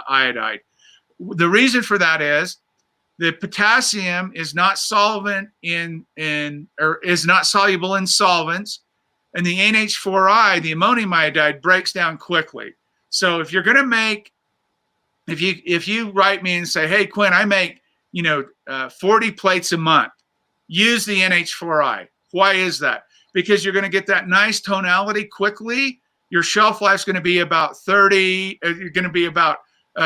iodide. The reason for that is the potassium is not solvent is not soluble in solvents, and the NH4i, the ammonium iodide, breaks down quickly. So if you're going to make, if you write me and say, hey, Quinn, I make 40 plates a month, use the NH4i. Why is that? Because you're going to get that nice tonality quickly. Your shelf life is going to be about 30. You're going to be about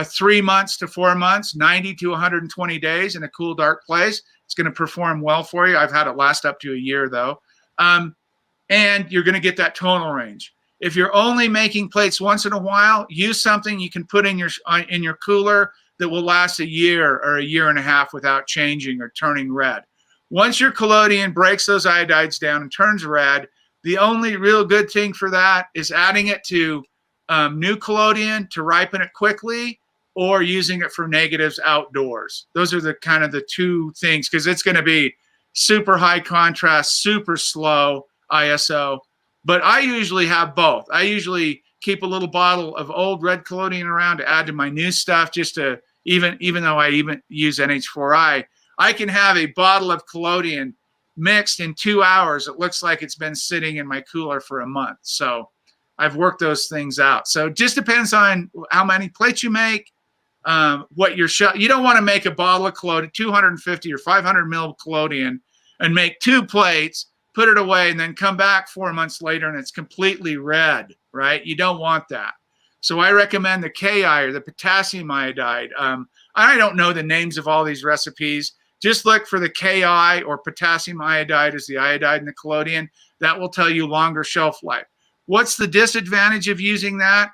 3 months to 4 months, 90 to 120 days in a cool, dark place. It's going to perform well for you. I've had it last up to a year, though. And you're going to get that tonal range. If you're only making plates once in a while, use something you can put in your cooler that will last a year or a year and a half without changing or turning red. Once your collodion breaks those iodides down and turns red, the only real good thing for that is adding it to new collodion to ripen it quickly, or using it for negatives outdoors. Those are the kind of the two things, because it's going to be super high contrast, super slow ISO. But I usually have both. I usually keep a little bottle of old red collodion around to add to my new stuff, just to even though I even use NH4i, I can have a bottle of collodion mixed in 2 hours. It looks like it's been sitting in my cooler for a month. So I've worked those things out. So it just depends on how many plates you make, what your you don't want to make a bottle of collodion, 250 or 500 mil collodion, and make 2 plates, put it away, and then come back 4 months later and it's completely red, right? You don't want that. So I recommend the Ki, or the potassium iodide. I don't know the names of all these recipes. Just look for the Ki, or potassium iodide, as the iodide in the collodion. That will tell you longer shelf life. What's the disadvantage of using that?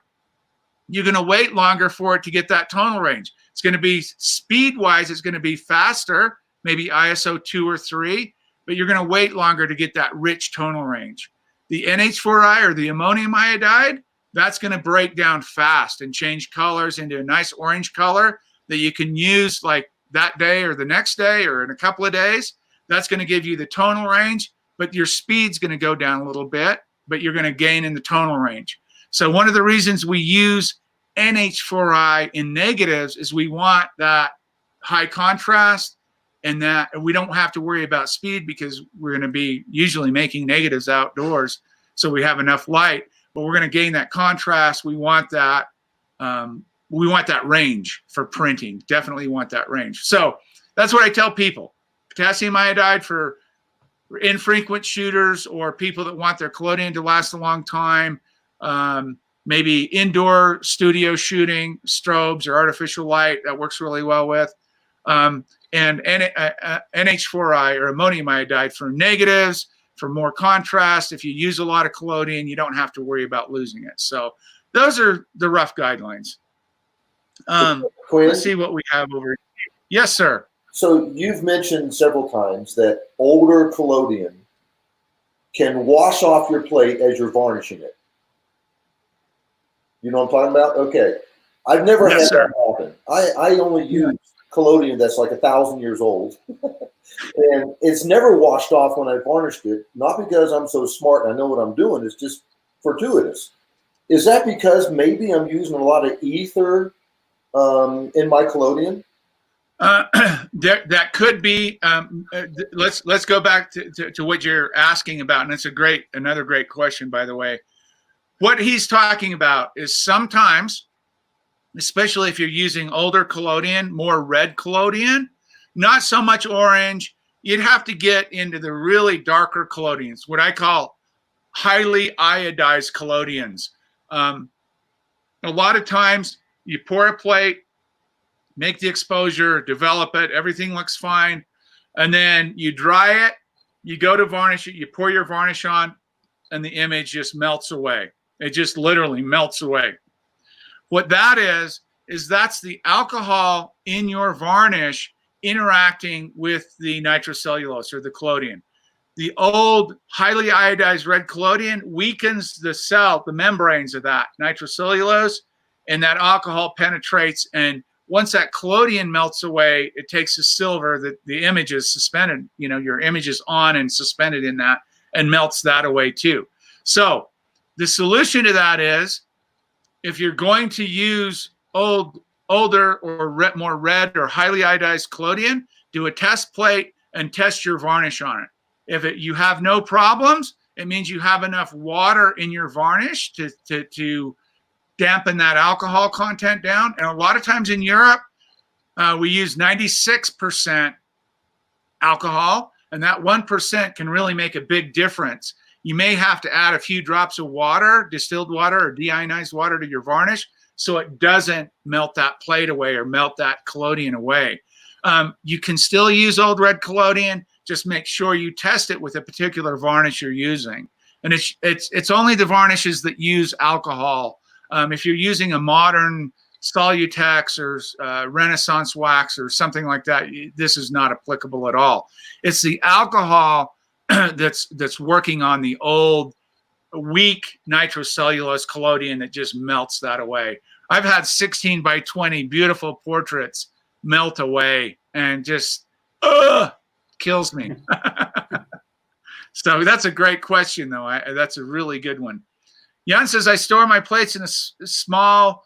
You're going to wait longer for it to get that tonal range. It's going to be, speed-wise, it's going to be faster, maybe ISO 2 or 3, but you're going to wait longer to get that rich tonal range. The NH4i, or the ammonium iodide, that's going to break down fast and change colors into a nice orange color that you can use like that day or the next day or in a couple of days. That's going to give you the tonal range, but your speed's going to go down a little bit, but you're going to gain in the tonal range. So one of the reasons we use NH4i in negatives is we want that high contrast, and that we don't have to worry about speed, because we're going to be usually making negatives outdoors, so we have enough light, but we're going to gain that contrast. We want that range for printing. Definitely want that range. So that's what I tell people. Potassium iodide for infrequent shooters, or people that want their collodion to last a long time, maybe indoor studio shooting, strobes or artificial light, that works really well with. And NH4i, or ammonium iodide, for negatives, for more contrast. If you use a lot of collodion, you don't have to worry about losing it. So those are the rough guidelines. Let's see what we have over here. Yes, sir. So you've mentioned several times that older collodion can wash off your plate as you're varnishing it. You know what I'm talking about? Okay. I've never had that happen. I only use collodion that's like 1,000 years old. And it's never washed off when I varnished it, not because I'm so smart and I know what I'm doing. It's just fortuitous. Is that because maybe I'm using a lot of ether in my collodion? That could be. Let's go back to what you're asking about, and it's another great question, by the way. What he's talking about is sometimes, especially if you're using older collodion, more red collodion, not so much orange. You'd have to get into the really darker collodions, what I call highly iodized collodions. A lot of times you pour a plate, make the exposure, develop it, everything looks fine, and then you dry it, you go to varnish it, you pour your varnish on, and the image just melts away. It just literally melts away. What that is that's the alcohol in your varnish interacting with the nitrocellulose or the collodion. The old highly iodized red collodion weakens the cell, the membranes of that nitrocellulose, and that alcohol penetrates, and once that collodion melts away, it takes the silver that the image is suspended, your image is on and suspended in that, and melts that away too. So the solution to that is, if you're going to use older or more red or highly iodized collodion, do a test plate and test your varnish on it. If you have no problems, it means you have enough water in your varnish to dampen that alcohol content down. And a lot of times in Europe, we use 96% alcohol, and that 1% can really make a big difference. You may have to add a few drops of water, distilled water or deionized water, to your varnish so it doesn't melt that plate away or melt that collodion away. You can still use old red collodion. Just make sure you test it with a particular varnish you're using. And it's only the varnishes that use alcohol. If you're using a modern Solutex or Renaissance wax or something like that, this is not applicable at all. It's the alcohol that's working on the old weak nitrocellulose collodion that just melts that away. I've had 16 by 20 beautiful portraits melt away and just kills me. So that's a great question, though. That's a really good one. Jan says, I store my plates in a small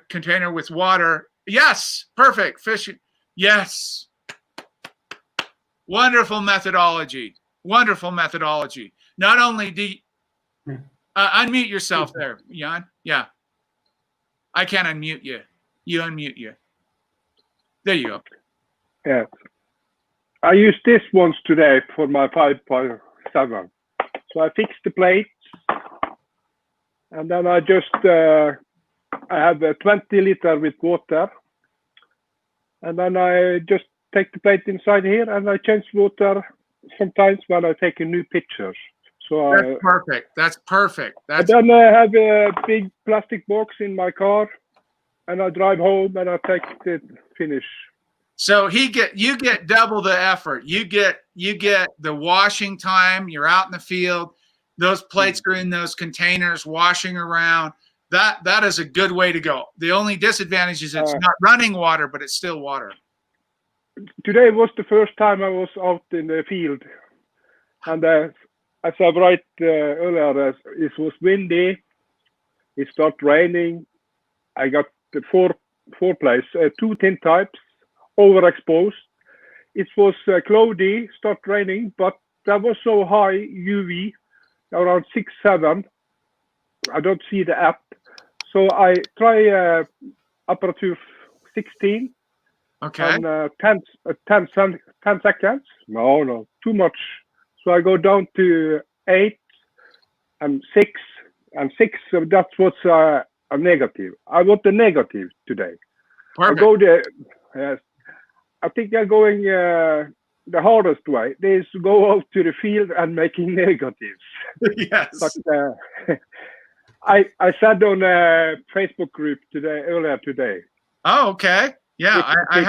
container with water. Yes, perfect. Fish. Yes. Wonderful methodology. Wonderful methodology. Not only do you, unmute yourself there, Jan. Yeah. I can't unmute you. You unmute you. There you go. Yeah. I used this once today for my 5.7. So I fixed the plate, and then I just I have a 20 liter with water, and then I just take the plate inside here and I change water sometimes when I take a new pictures. So that's perfect. That's perfect. And then I have a big plastic box in my car, and I drive home and I take the finish. So you get double the effort. You get the washing time. You're out in the field. Those plates are in those containers washing around. That is a good way to go. The only disadvantage is it's not running water, but it's still water. Today was the first time I was out in the field, and as I wrote earlier, it was windy. It started raining. I got the four plates, two tin types, overexposed. It was cloudy, started raining, but that was so high UV, around 6-7. I don't see the app, so I try aperture 16. Okay. And 10 seconds. No, too much. So I go down to 8 and 6, and 6. So that's what's a negative. I want the negative today. Perfect. I go there. Yes. I think they're going the hardest way. They is to go out to the field and making negatives. Yes. But I said on a Facebook group earlier today. Oh, okay. Yeah, I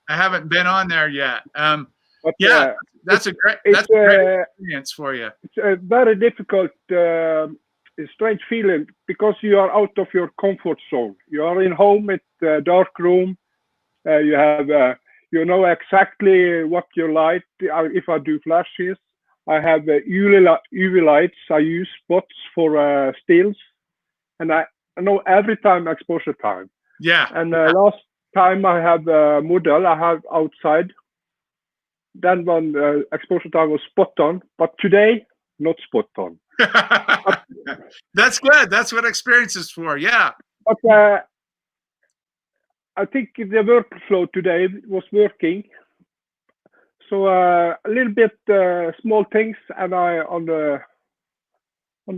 haven't been on there yet. But yeah, that's a great experience for you. It's a very difficult, strange feeling because you are out of your comfort zone. You are in home, it's a dark room. You have, you know exactly what you like. If I do flashes, I have UV lights. I use spots for stills, and I know every time exposure time. Yeah. And time I have a model I have outside, then when the exposure time was spot on, but today, not spot on. That's good. That's what experience is for. Yeah. But I think the workflow today was working. So a little bit small things, and I on the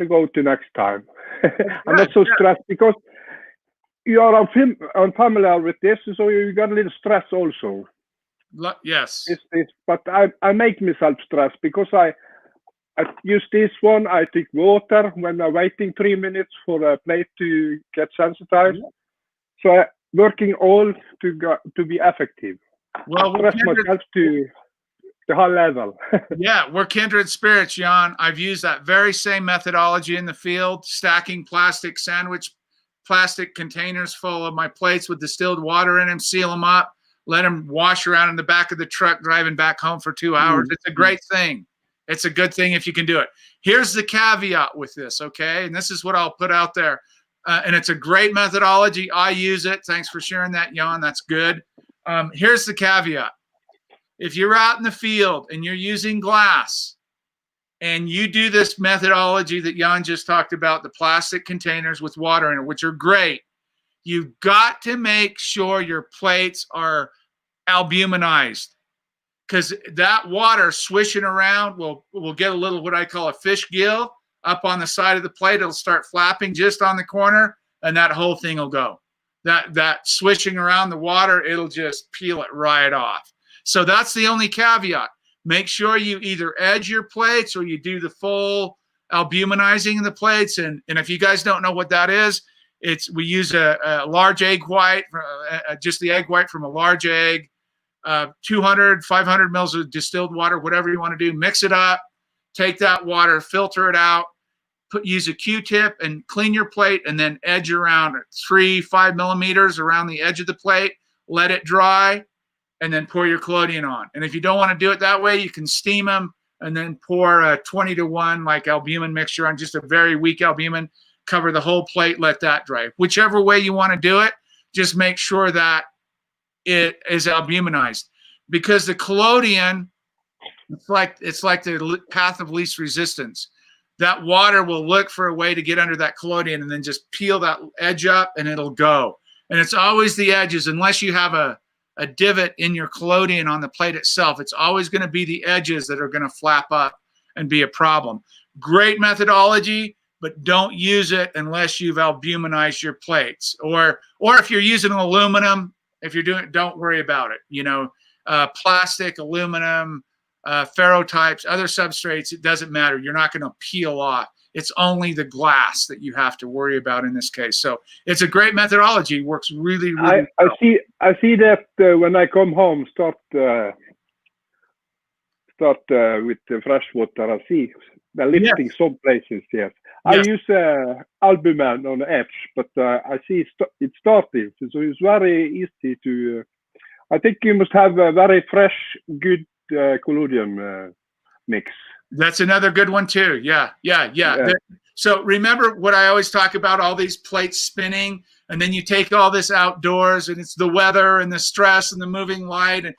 go to next time. I'm not so stressed because you are unfamiliar with this, so you got a little stress also. Yes. But I make myself stress because I use this one. I take water when I'm waiting 3 minutes for a plate to get sensitized. So I working all to be effective. Well, I stress myself to the high level. Yeah, we're kindred spirits, Jan. I've used that very same methodology in the field, stacking plastic containers full of my plates with distilled water in them, seal them up, let them wash around in the back of the truck driving back home for 2 hours. It's a great thing. It's a good thing if you can do it. Here's the caveat with this, okay? And this is what I'll put out there. And it's a great methodology. I use it. Thanks for sharing that, Jan. That's good. Here's the caveat. If you're out in the field and you're using glass and you do this methodology that Jan just talked about, the plastic containers with water in it, which are great, you've got to make sure your plates are albuminized, because that water swishing around will get a little what I call a fish gill up on the side of the plate. It'll start flapping just on the corner, and that whole thing will go. That swishing around the water, it'll just peel it right off. So that's the only caveat. Make sure you either edge your plates or you do the full albuminizing of the plates. And if you guys don't know what that is, we use a large egg white, just the egg white from a large egg, 200, 500 mils of distilled water, whatever you want to do. Mix it up, take that water, filter it out, use a Q-tip and clean your plate, and then edge around 3-5 millimeters around the edge of the plate. Let it dry, and then pour your collodion on. And if you don't want to do it that way, you can steam them and then pour a 20-to-1 like albumin mixture on, just a very weak albumin, cover the whole plate, let that dry. Whichever way you want to do it, just make sure that it is albuminized, because the collodion, it's like the path of least resistance. That water will look for a way to get under that collodion and then just peel that edge up and it'll go. And it's always the edges, unless you have a divot in your collodion on the plate itself. It's always going to be the edges that are going to flap up and be a problem. Great methodology, but don't use it unless you've albuminized your plates. Or if you're using aluminum, if you're doing it, don't worry about it. You know, plastic, aluminum, ferrotypes, other substrates, it doesn't matter. You're not going to peel off. It's only the glass that you have to worry about in this case. So it's a great methodology. Works really, really well. I see that when I come home, start with the fresh water. I see the lifting some places. Yes, I use albumin on the edge, but I see it's starting. So it's very easy to. I think you must have a very fresh, good collodion mix. That's another good one too. Yeah. So remember what I always talk about, all these plates spinning, and then you take all this outdoors, and it's the weather and the stress and the moving light, and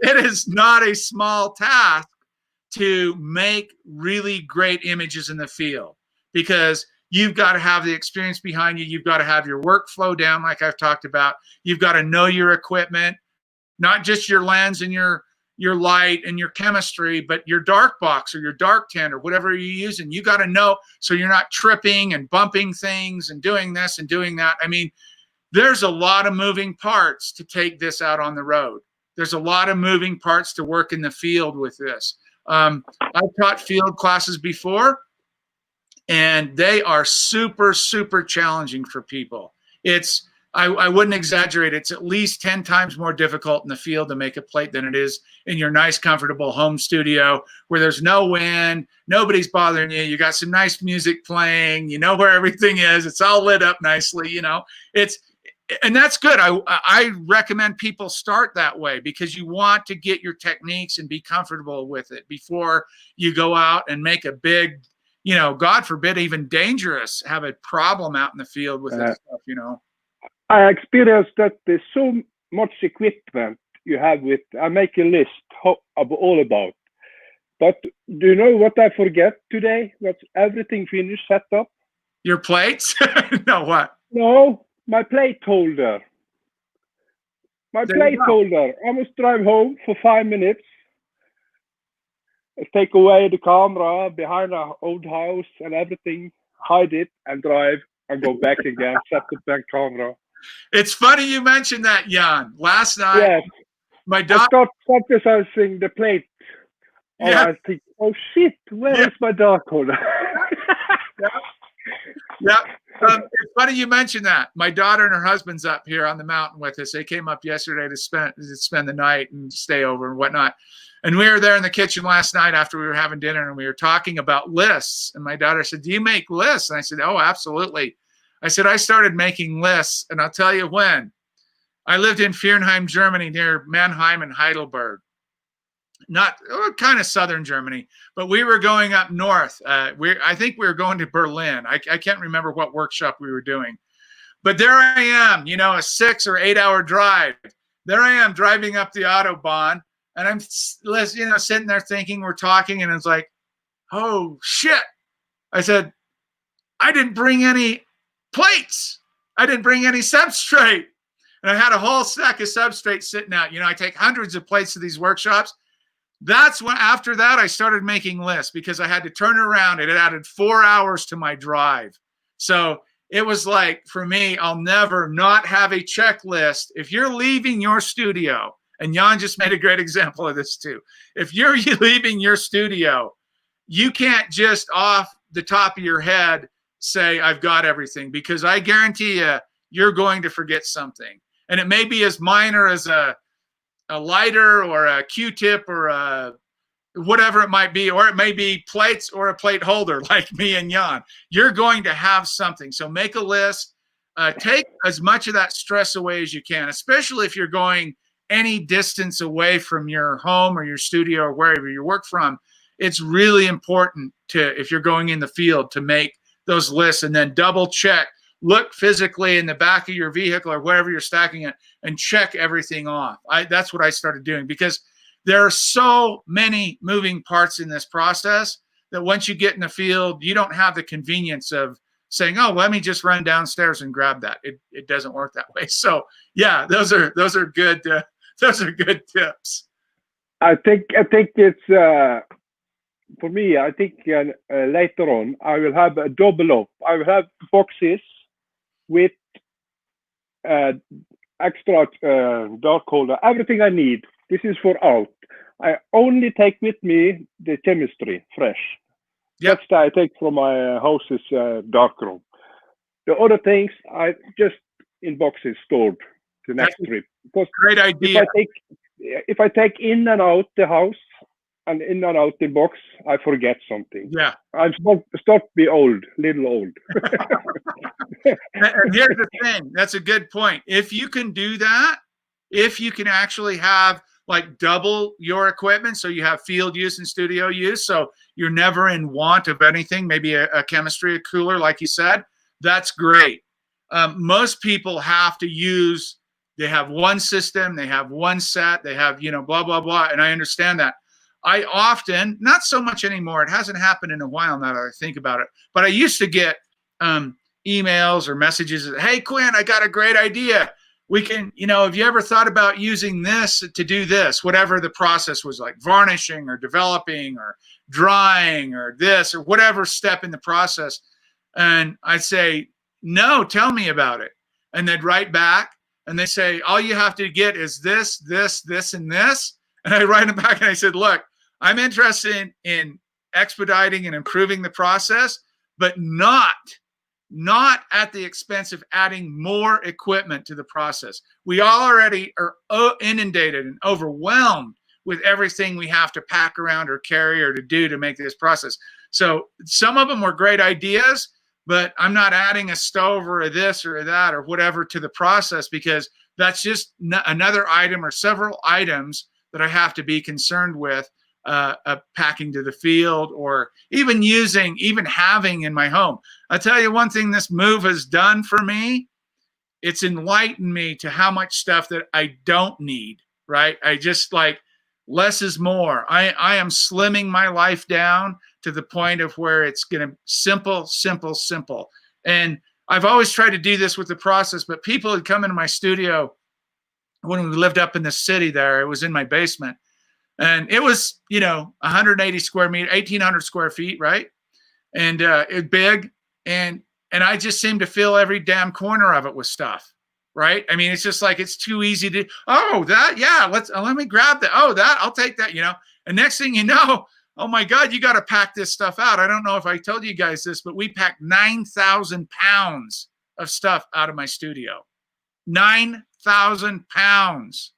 it is not a small task to make really great images in the field, because you've got to have the experience behind you. You've got to have your workflow down, like I've talked about. You've got to know your equipment, not just your lens and your light and your chemistry, but your dark box or your dark tint or whatever you're using. You got to know, so you're not tripping and bumping things and doing this and doing that. I mean, there's a lot of moving parts to take this out on the road. There's a lot of moving parts to work in the field with this. I've taught field classes before, and they are super, super challenging for people. I wouldn't exaggerate. It's at least 10 times more difficult in the field to make a plate than it is in your nice, comfortable home studio where there's no wind, nobody's bothering you. You got some nice music playing, you know where everything is. It's all lit up nicely, you know. And that's good. I recommend people start that way, because you want to get your techniques and be comfortable with it before you go out and make a big, you know, God forbid, even dangerous, have a problem out in the field with this stuff, you know. I experienced that there's so much equipment you have with. I make a list of all about. But do you know what I forget today? That's everything finished, set up. Your plates? No, what? No, my plate holder. My There you plate go. holder. I must drive home for 5 minutes, take away the camera behind our old house and everything, hide it, and drive and go back again, set the back camera. It's funny you mentioned that, Jan. Last night, Yes, my I daughter. start synthesizing the plate. Oh, Yeah, I think, oh shit, where Yeah. is my dark holder? yeah. It's funny you mentioned that. My daughter and her husband's up here on the mountain with us. They came up yesterday to spend the night and stay over and whatnot. And we were there in the kitchen last night after we were having dinner, and we were talking about lists. And my daughter said, "Do you make lists?" And I said, "Oh, absolutely." I said, "I started making lists, and I'll tell you when. I lived in Fernheim, Germany, near Mannheim and Heidelberg. Not kind of southern Germany, but we were going up north. I think we were going to Berlin. I can't remember what workshop we were doing, but there I am, a 6 or 8 hour drive. There I am driving up the Autobahn, and I'm, sitting there thinking, we're talking, and it's like, oh shit. I said, I didn't bring any plates. I didn't bring any substrate. And I had a whole stack of substrate sitting out. I take hundreds of plates to these workshops. That's when, after that, I started making lists because I had to turn around. It added 4 hours to my drive. So it was like, for me, I'll never not have a checklist. If you're leaving your studio, and Jan just made a great example of this too. If you're leaving your studio, you can't just off the top of your head say, I've got everything, because I guarantee you're going to forget something. And it may be as minor as a lighter or a Q-tip or whatever it might be, or it may be plates or a plate holder like me and Jan. You're going to have something. So make a list. Take as much of that stress away as you can, especially if you're going any distance away from your home or your studio or wherever you work from. It's really important if you're going in the field, to make those lists and then double check. Look physically in the back of your vehicle or wherever you're stacking it and check everything off. That's what I started doing, because there are so many moving parts in this process that once you get in the field, you don't have the convenience of saying, oh, let me just run downstairs and grab that. It doesn't work that way. So yeah, those are good. Those are good tips. I think it's for me. I think later on I will have a double up. I will have boxes with extra dark holder, everything I need. This is for out. I only take with me the chemistry fresh. Yep. That's I take from my house's dark room. The other things I just in boxes stored the next trip. Because great idea. If I take in and out the house and in and out the box, I forget something. Yeah. I'm start to be old, little old. And here's the thing. That's a good point. If you can do that, if you can actually have like double your equipment, so you have field use and studio use, so you're never in want of anything, maybe a chemistry, a cooler, like you said, that's great. Most people have to use, they have one system, they have one set, they have, blah, blah, blah. And I understand that. I often, not so much anymore, it hasn't happened in a while now that I think about it, but I used to get emails or messages, hey, Quinn, I got a great idea. We can, have you ever thought about using this to do this, whatever the process was, like varnishing or developing or drying or this or whatever step in the process. And I'd say, no, tell me about it. And they'd write back and they say, all you have to get is this, this, this, and this. And I write them back and I said, look, I'm interested in expediting and improving the process, but not at the expense of adding more equipment to the process. We already are inundated and overwhelmed with everything we have to pack around or carry or to do to make this process. So some of them were great ideas, but I'm not adding a stove or a this or a that or whatever to the process, because that's just another item or several items that I have to be concerned with packing to the field, or even having in my home. I'll tell you one thing this move has done for me it's enlightened me to how much stuff that I don't need, right? I just like, less is more. I am slimming my life down to the point of where it's going to simple, simple, simple. And I've always tried to do this with the process, but people had come into my studio when we lived up in the city there. It was in my basement, and it was, 180 square meter, 1,800 square feet, right? And it big. And I just seem to fill every damn corner of it with stuff, right? I mean, it's just like, it's too easy to, oh, that, yeah, let me grab that. Oh, that, I'll take that, And next thing you know, oh my God, you got to pack this stuff out. I don't know if I told you guys this, but we packed 9,000 pounds of stuff out of my studio. 9,000 pounds.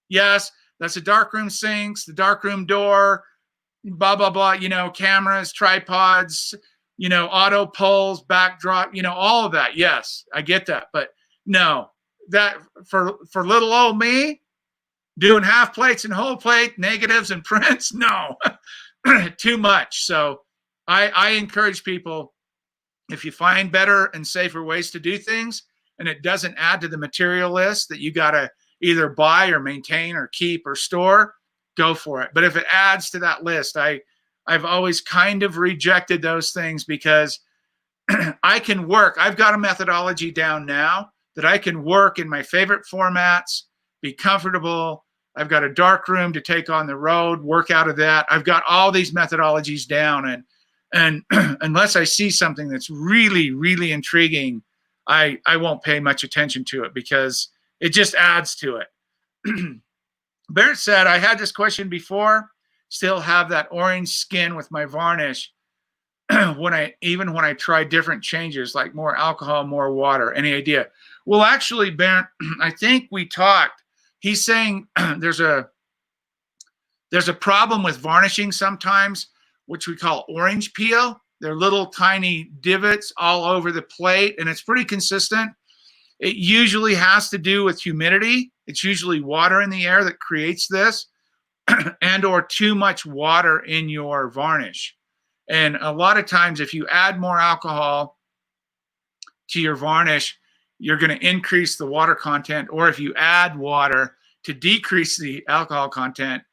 Yes, that's the darkroom sinks, the darkroom door, blah, blah, blah, cameras, tripods, auto pulls, backdrop, all of that. Yes, I get that. But no, that for little old me, doing half plates and whole plate, negatives and prints, no, too much. So I encourage people, if you find better and safer ways to do things, and it doesn't add to the material list that you got to either buy or maintain or keep or store, go for it. But if it adds to that list, I've always kind of rejected those things, because I can work. I've got a methodology down now that I can work in my favorite formats, be comfortable. I've got a dark room to take on the road, work out of that. I've got all these methodologies down, and unless I see something that's really, really intriguing, I won't pay much attention to it, because it just adds to it. Barrett said, I had this question before, still have that orange skin with my varnish when I try different changes, like more alcohol, more water. Any idea? Well, actually, Barrett, I think we talked. He's saying there's a problem with varnishing sometimes, which we call orange peel. They're little tiny divots all over the plate, and it's pretty consistent. It usually has to do with humidity. It's usually water in the air that creates this, and or too much water in your varnish. And a lot of times, if you add more alcohol to your varnish, you're going to increase the water content. Or if you add water to decrease the alcohol content,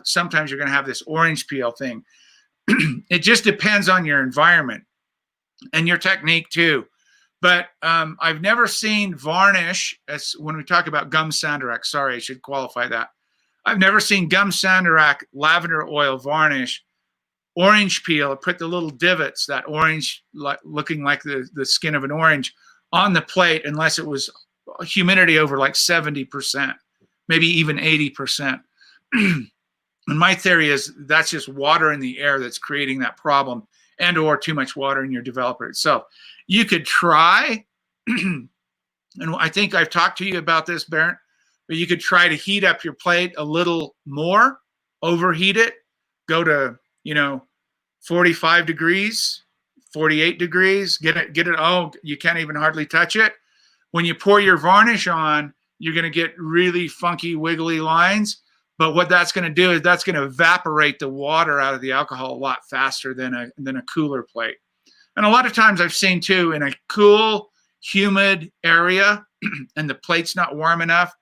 sometimes you're going to have this orange peel thing. It just depends on your environment and your technique too. But I've never seen varnish, as when we talk about gum sandarac, sorry, I should qualify that. I've never seen gum sandarac lavender oil varnish orange peel, put the little divots, that orange, looking like the skin of an orange, on the plate, unless it was humidity over like 70%, maybe even 80%. And my theory is that's just water in the air that's creating that problem, and or too much water in your developer itself. You could try, and I think I've talked to you about this, Barrett, but you could try to heat up your plate a little more, overheat it, go to, 45 degrees, 48 degrees, get it, oh, you can't even hardly touch it. When you pour your varnish on, you're going to get really funky, wiggly lines. But what that's going to do is that's going to evaporate the water out of the alcohol a lot faster than a cooler plate. And a lot of times I've seen too, in a cool, humid area and the plate's not warm enough,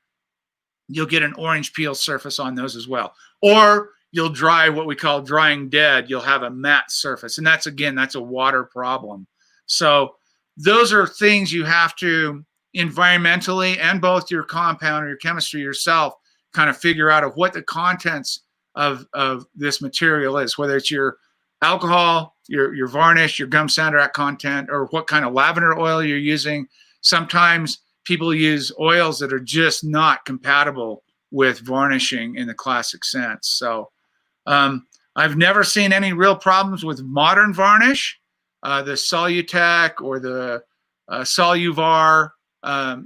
you'll get an orange peel surface on those as well. Or you'll dry what we call drying dead. You'll have a matte surface. And that's a water problem. So those are things you have to environmentally, and both your compound or your chemistry yourself, kind of figure out of what the contents of this material is, whether it's your alcohol, your varnish, your gum sandarac content, or what kind of lavender oil you're using. Sometimes people use oils that are just not compatible with varnishing in the classic sense. So I've never seen any real problems with modern varnish. The Solutech or the Soluvar,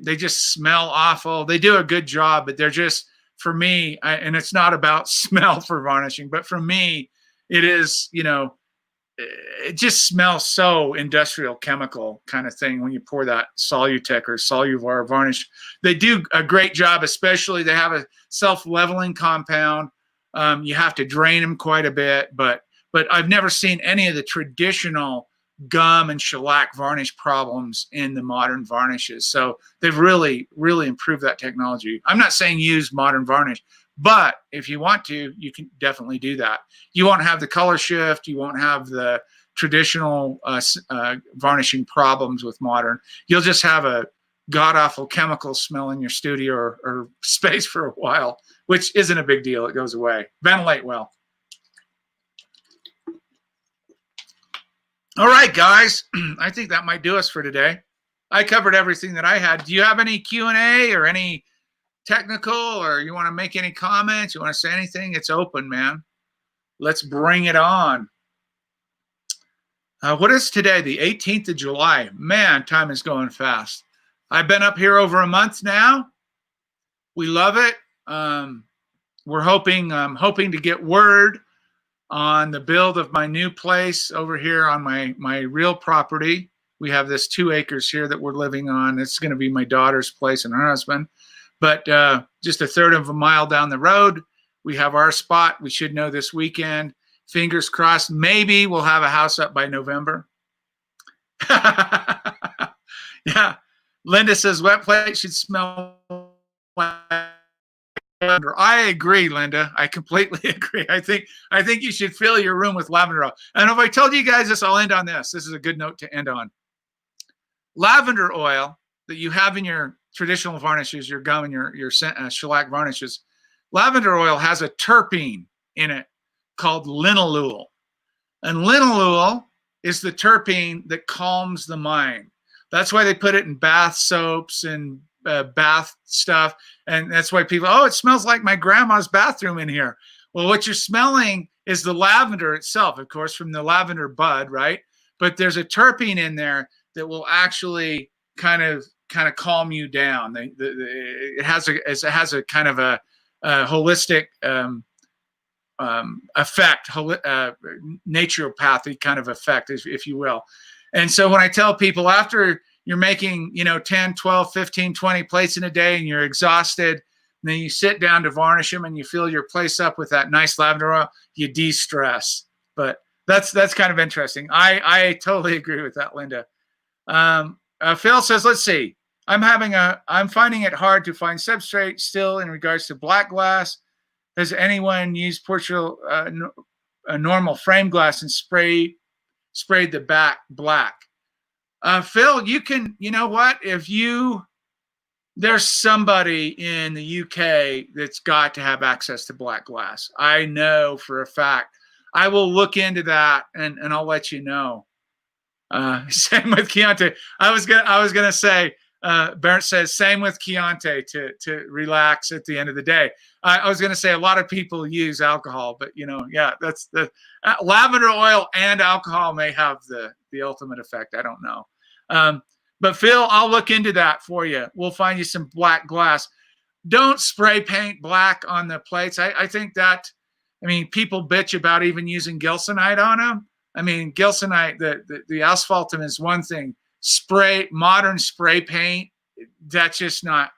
they just smell awful. They do a good job, but they're just, for me, and it's not about smell for varnishing, but for me, it is, it just smells so industrial chemical kind of thing when you pour that Solutech or Soluvar varnish. They do a great job, especially they have a self-leveling compound. You have to drain them quite a bit, but I've never seen any of the traditional gum and shellac varnish problems in the modern varnishes. So they've really, really improved that technology. I'm not saying use modern varnish, but if you want to, you can definitely do that. You won't have the color shift. You won't have the traditional varnishing problems with modern. You'll just have a god-awful chemical smell in your studio or space for a while, which isn't a big deal. It goes away. Ventilate well. All right, guys. I think that might do us for today. I covered everything that I had. Do you have any Q&A or any technical, or you want to make any comments? You want to say anything? It's open, man. Let's bring it on. What is today? The 18th of July. Man, time is going fast. I've been up here over a month now. We love it. We're hoping to get word on the build of my new place over here on my real property. We have this 2 acres here that we're living on. It's going to be my daughter's place and her husband. But just a third of a mile down the road, we have our spot. We should know this weekend. Fingers crossed. Maybe we'll have a house up by November. Yeah. Linda says wet plate should smell like lavender. I agree, Linda. I completely agree. I think you should fill your room with lavender oil. And if I told you guys this, I'll end on this. This is a good note to end on. Lavender oil that you have in your traditional varnishes, your gum and your shellac varnishes, lavender oil has a terpene in it called linalool. And linalool is the terpene that calms the mind. That's why they put it in bath soaps and bath stuff. And that's why people, oh, it smells like my grandma's bathroom in here. Well, what you're smelling is the lavender itself, of course, from the lavender bud, right? But there's a terpene in there that will actually kind of calm you down. It has a kind of a holistic effect, naturopathic kind of effect, if you will. And so when I tell people after you're making, 10, 12, 15, 20 plates in a day and you're exhausted, and then you sit down to varnish them and you fill your place up with that nice lavender oil, you de-stress. But that's kind of interesting. I totally agree with that, Linda. Phil says, let's see. I'm finding it hard to find substrate still in regards to black glass. Has anyone used Portugal a normal frame glass and sprayed the back black? Phil, you know what? There's somebody in the UK that's got to have access to black glass. I know for a fact. I will look into that and I'll let you know. Same with Chianti. I was gonna say, Bernd says same with Chianti to relax at the end of the day. I was gonna say a lot of people use alcohol, but yeah, that's the lavender oil and alcohol may have the ultimate effect. I don't know. But Phil, I'll look into that for you. We'll find you some black glass. Don't spray paint black on the plates. I think that, people bitch about even using gilsonite on them. Gilsonite, the asphaltum is one thing. Modern spray paint, that's not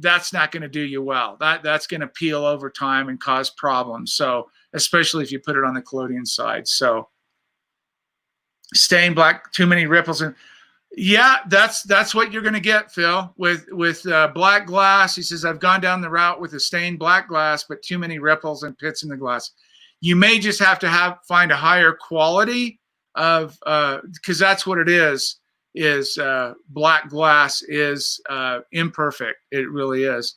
going to do you well. That's going to peel over time and cause problems. So especially if you put it on the collodion side. So stain black, too many ripples, and yeah, that's what you're going to get, Phil, with black glass. He says, I've gone down the route with a stained black glass, but too many ripples and pits in the glass. You may just have to find a higher quality of, because that's what it is black glass is imperfect. It really is.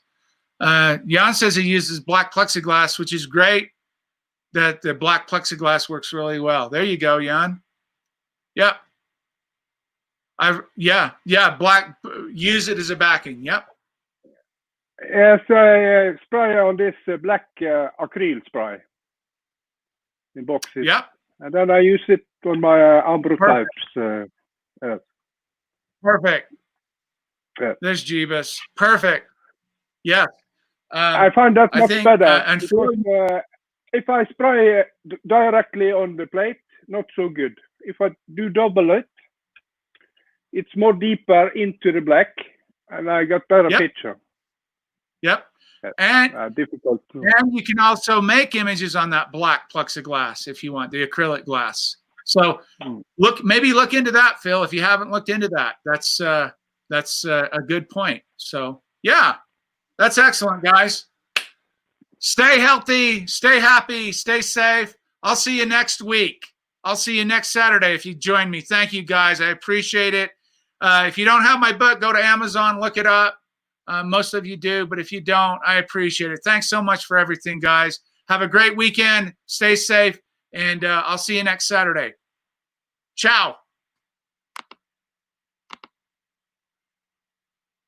Jan says he uses black plexiglass, which is great, that the black plexiglass works really well. There you go, Jan. Yep. Black, use it as a backing. Yep. Yes, I spray on this black acryl spray in boxes. Yep. And then I use it on my ambrotypes. Yes. Perfect. Yeah. There's Jeebus. Perfect. Yeah. I find that much better. Because, if I spray directly on the plate, not so good. If I do double it, it's more deeper into the black, and I got better picture. Yep. And difficult. And you can also make images on that black plexiglass if you want, the acrylic glass. So maybe look into that, Phil, if you haven't looked into that. That's a good point. So yeah, that's excellent, guys. Stay healthy, stay happy, stay safe. I'll see you next week. I'll see you next Saturday if you join me. Thank you, guys. I appreciate it. If you don't have my book, go to Amazon, look it up. Most of you do, but if you don't, I appreciate it. Thanks so much for everything, guys. Have a great weekend. Stay safe, and I'll see you next Saturday. Ciao.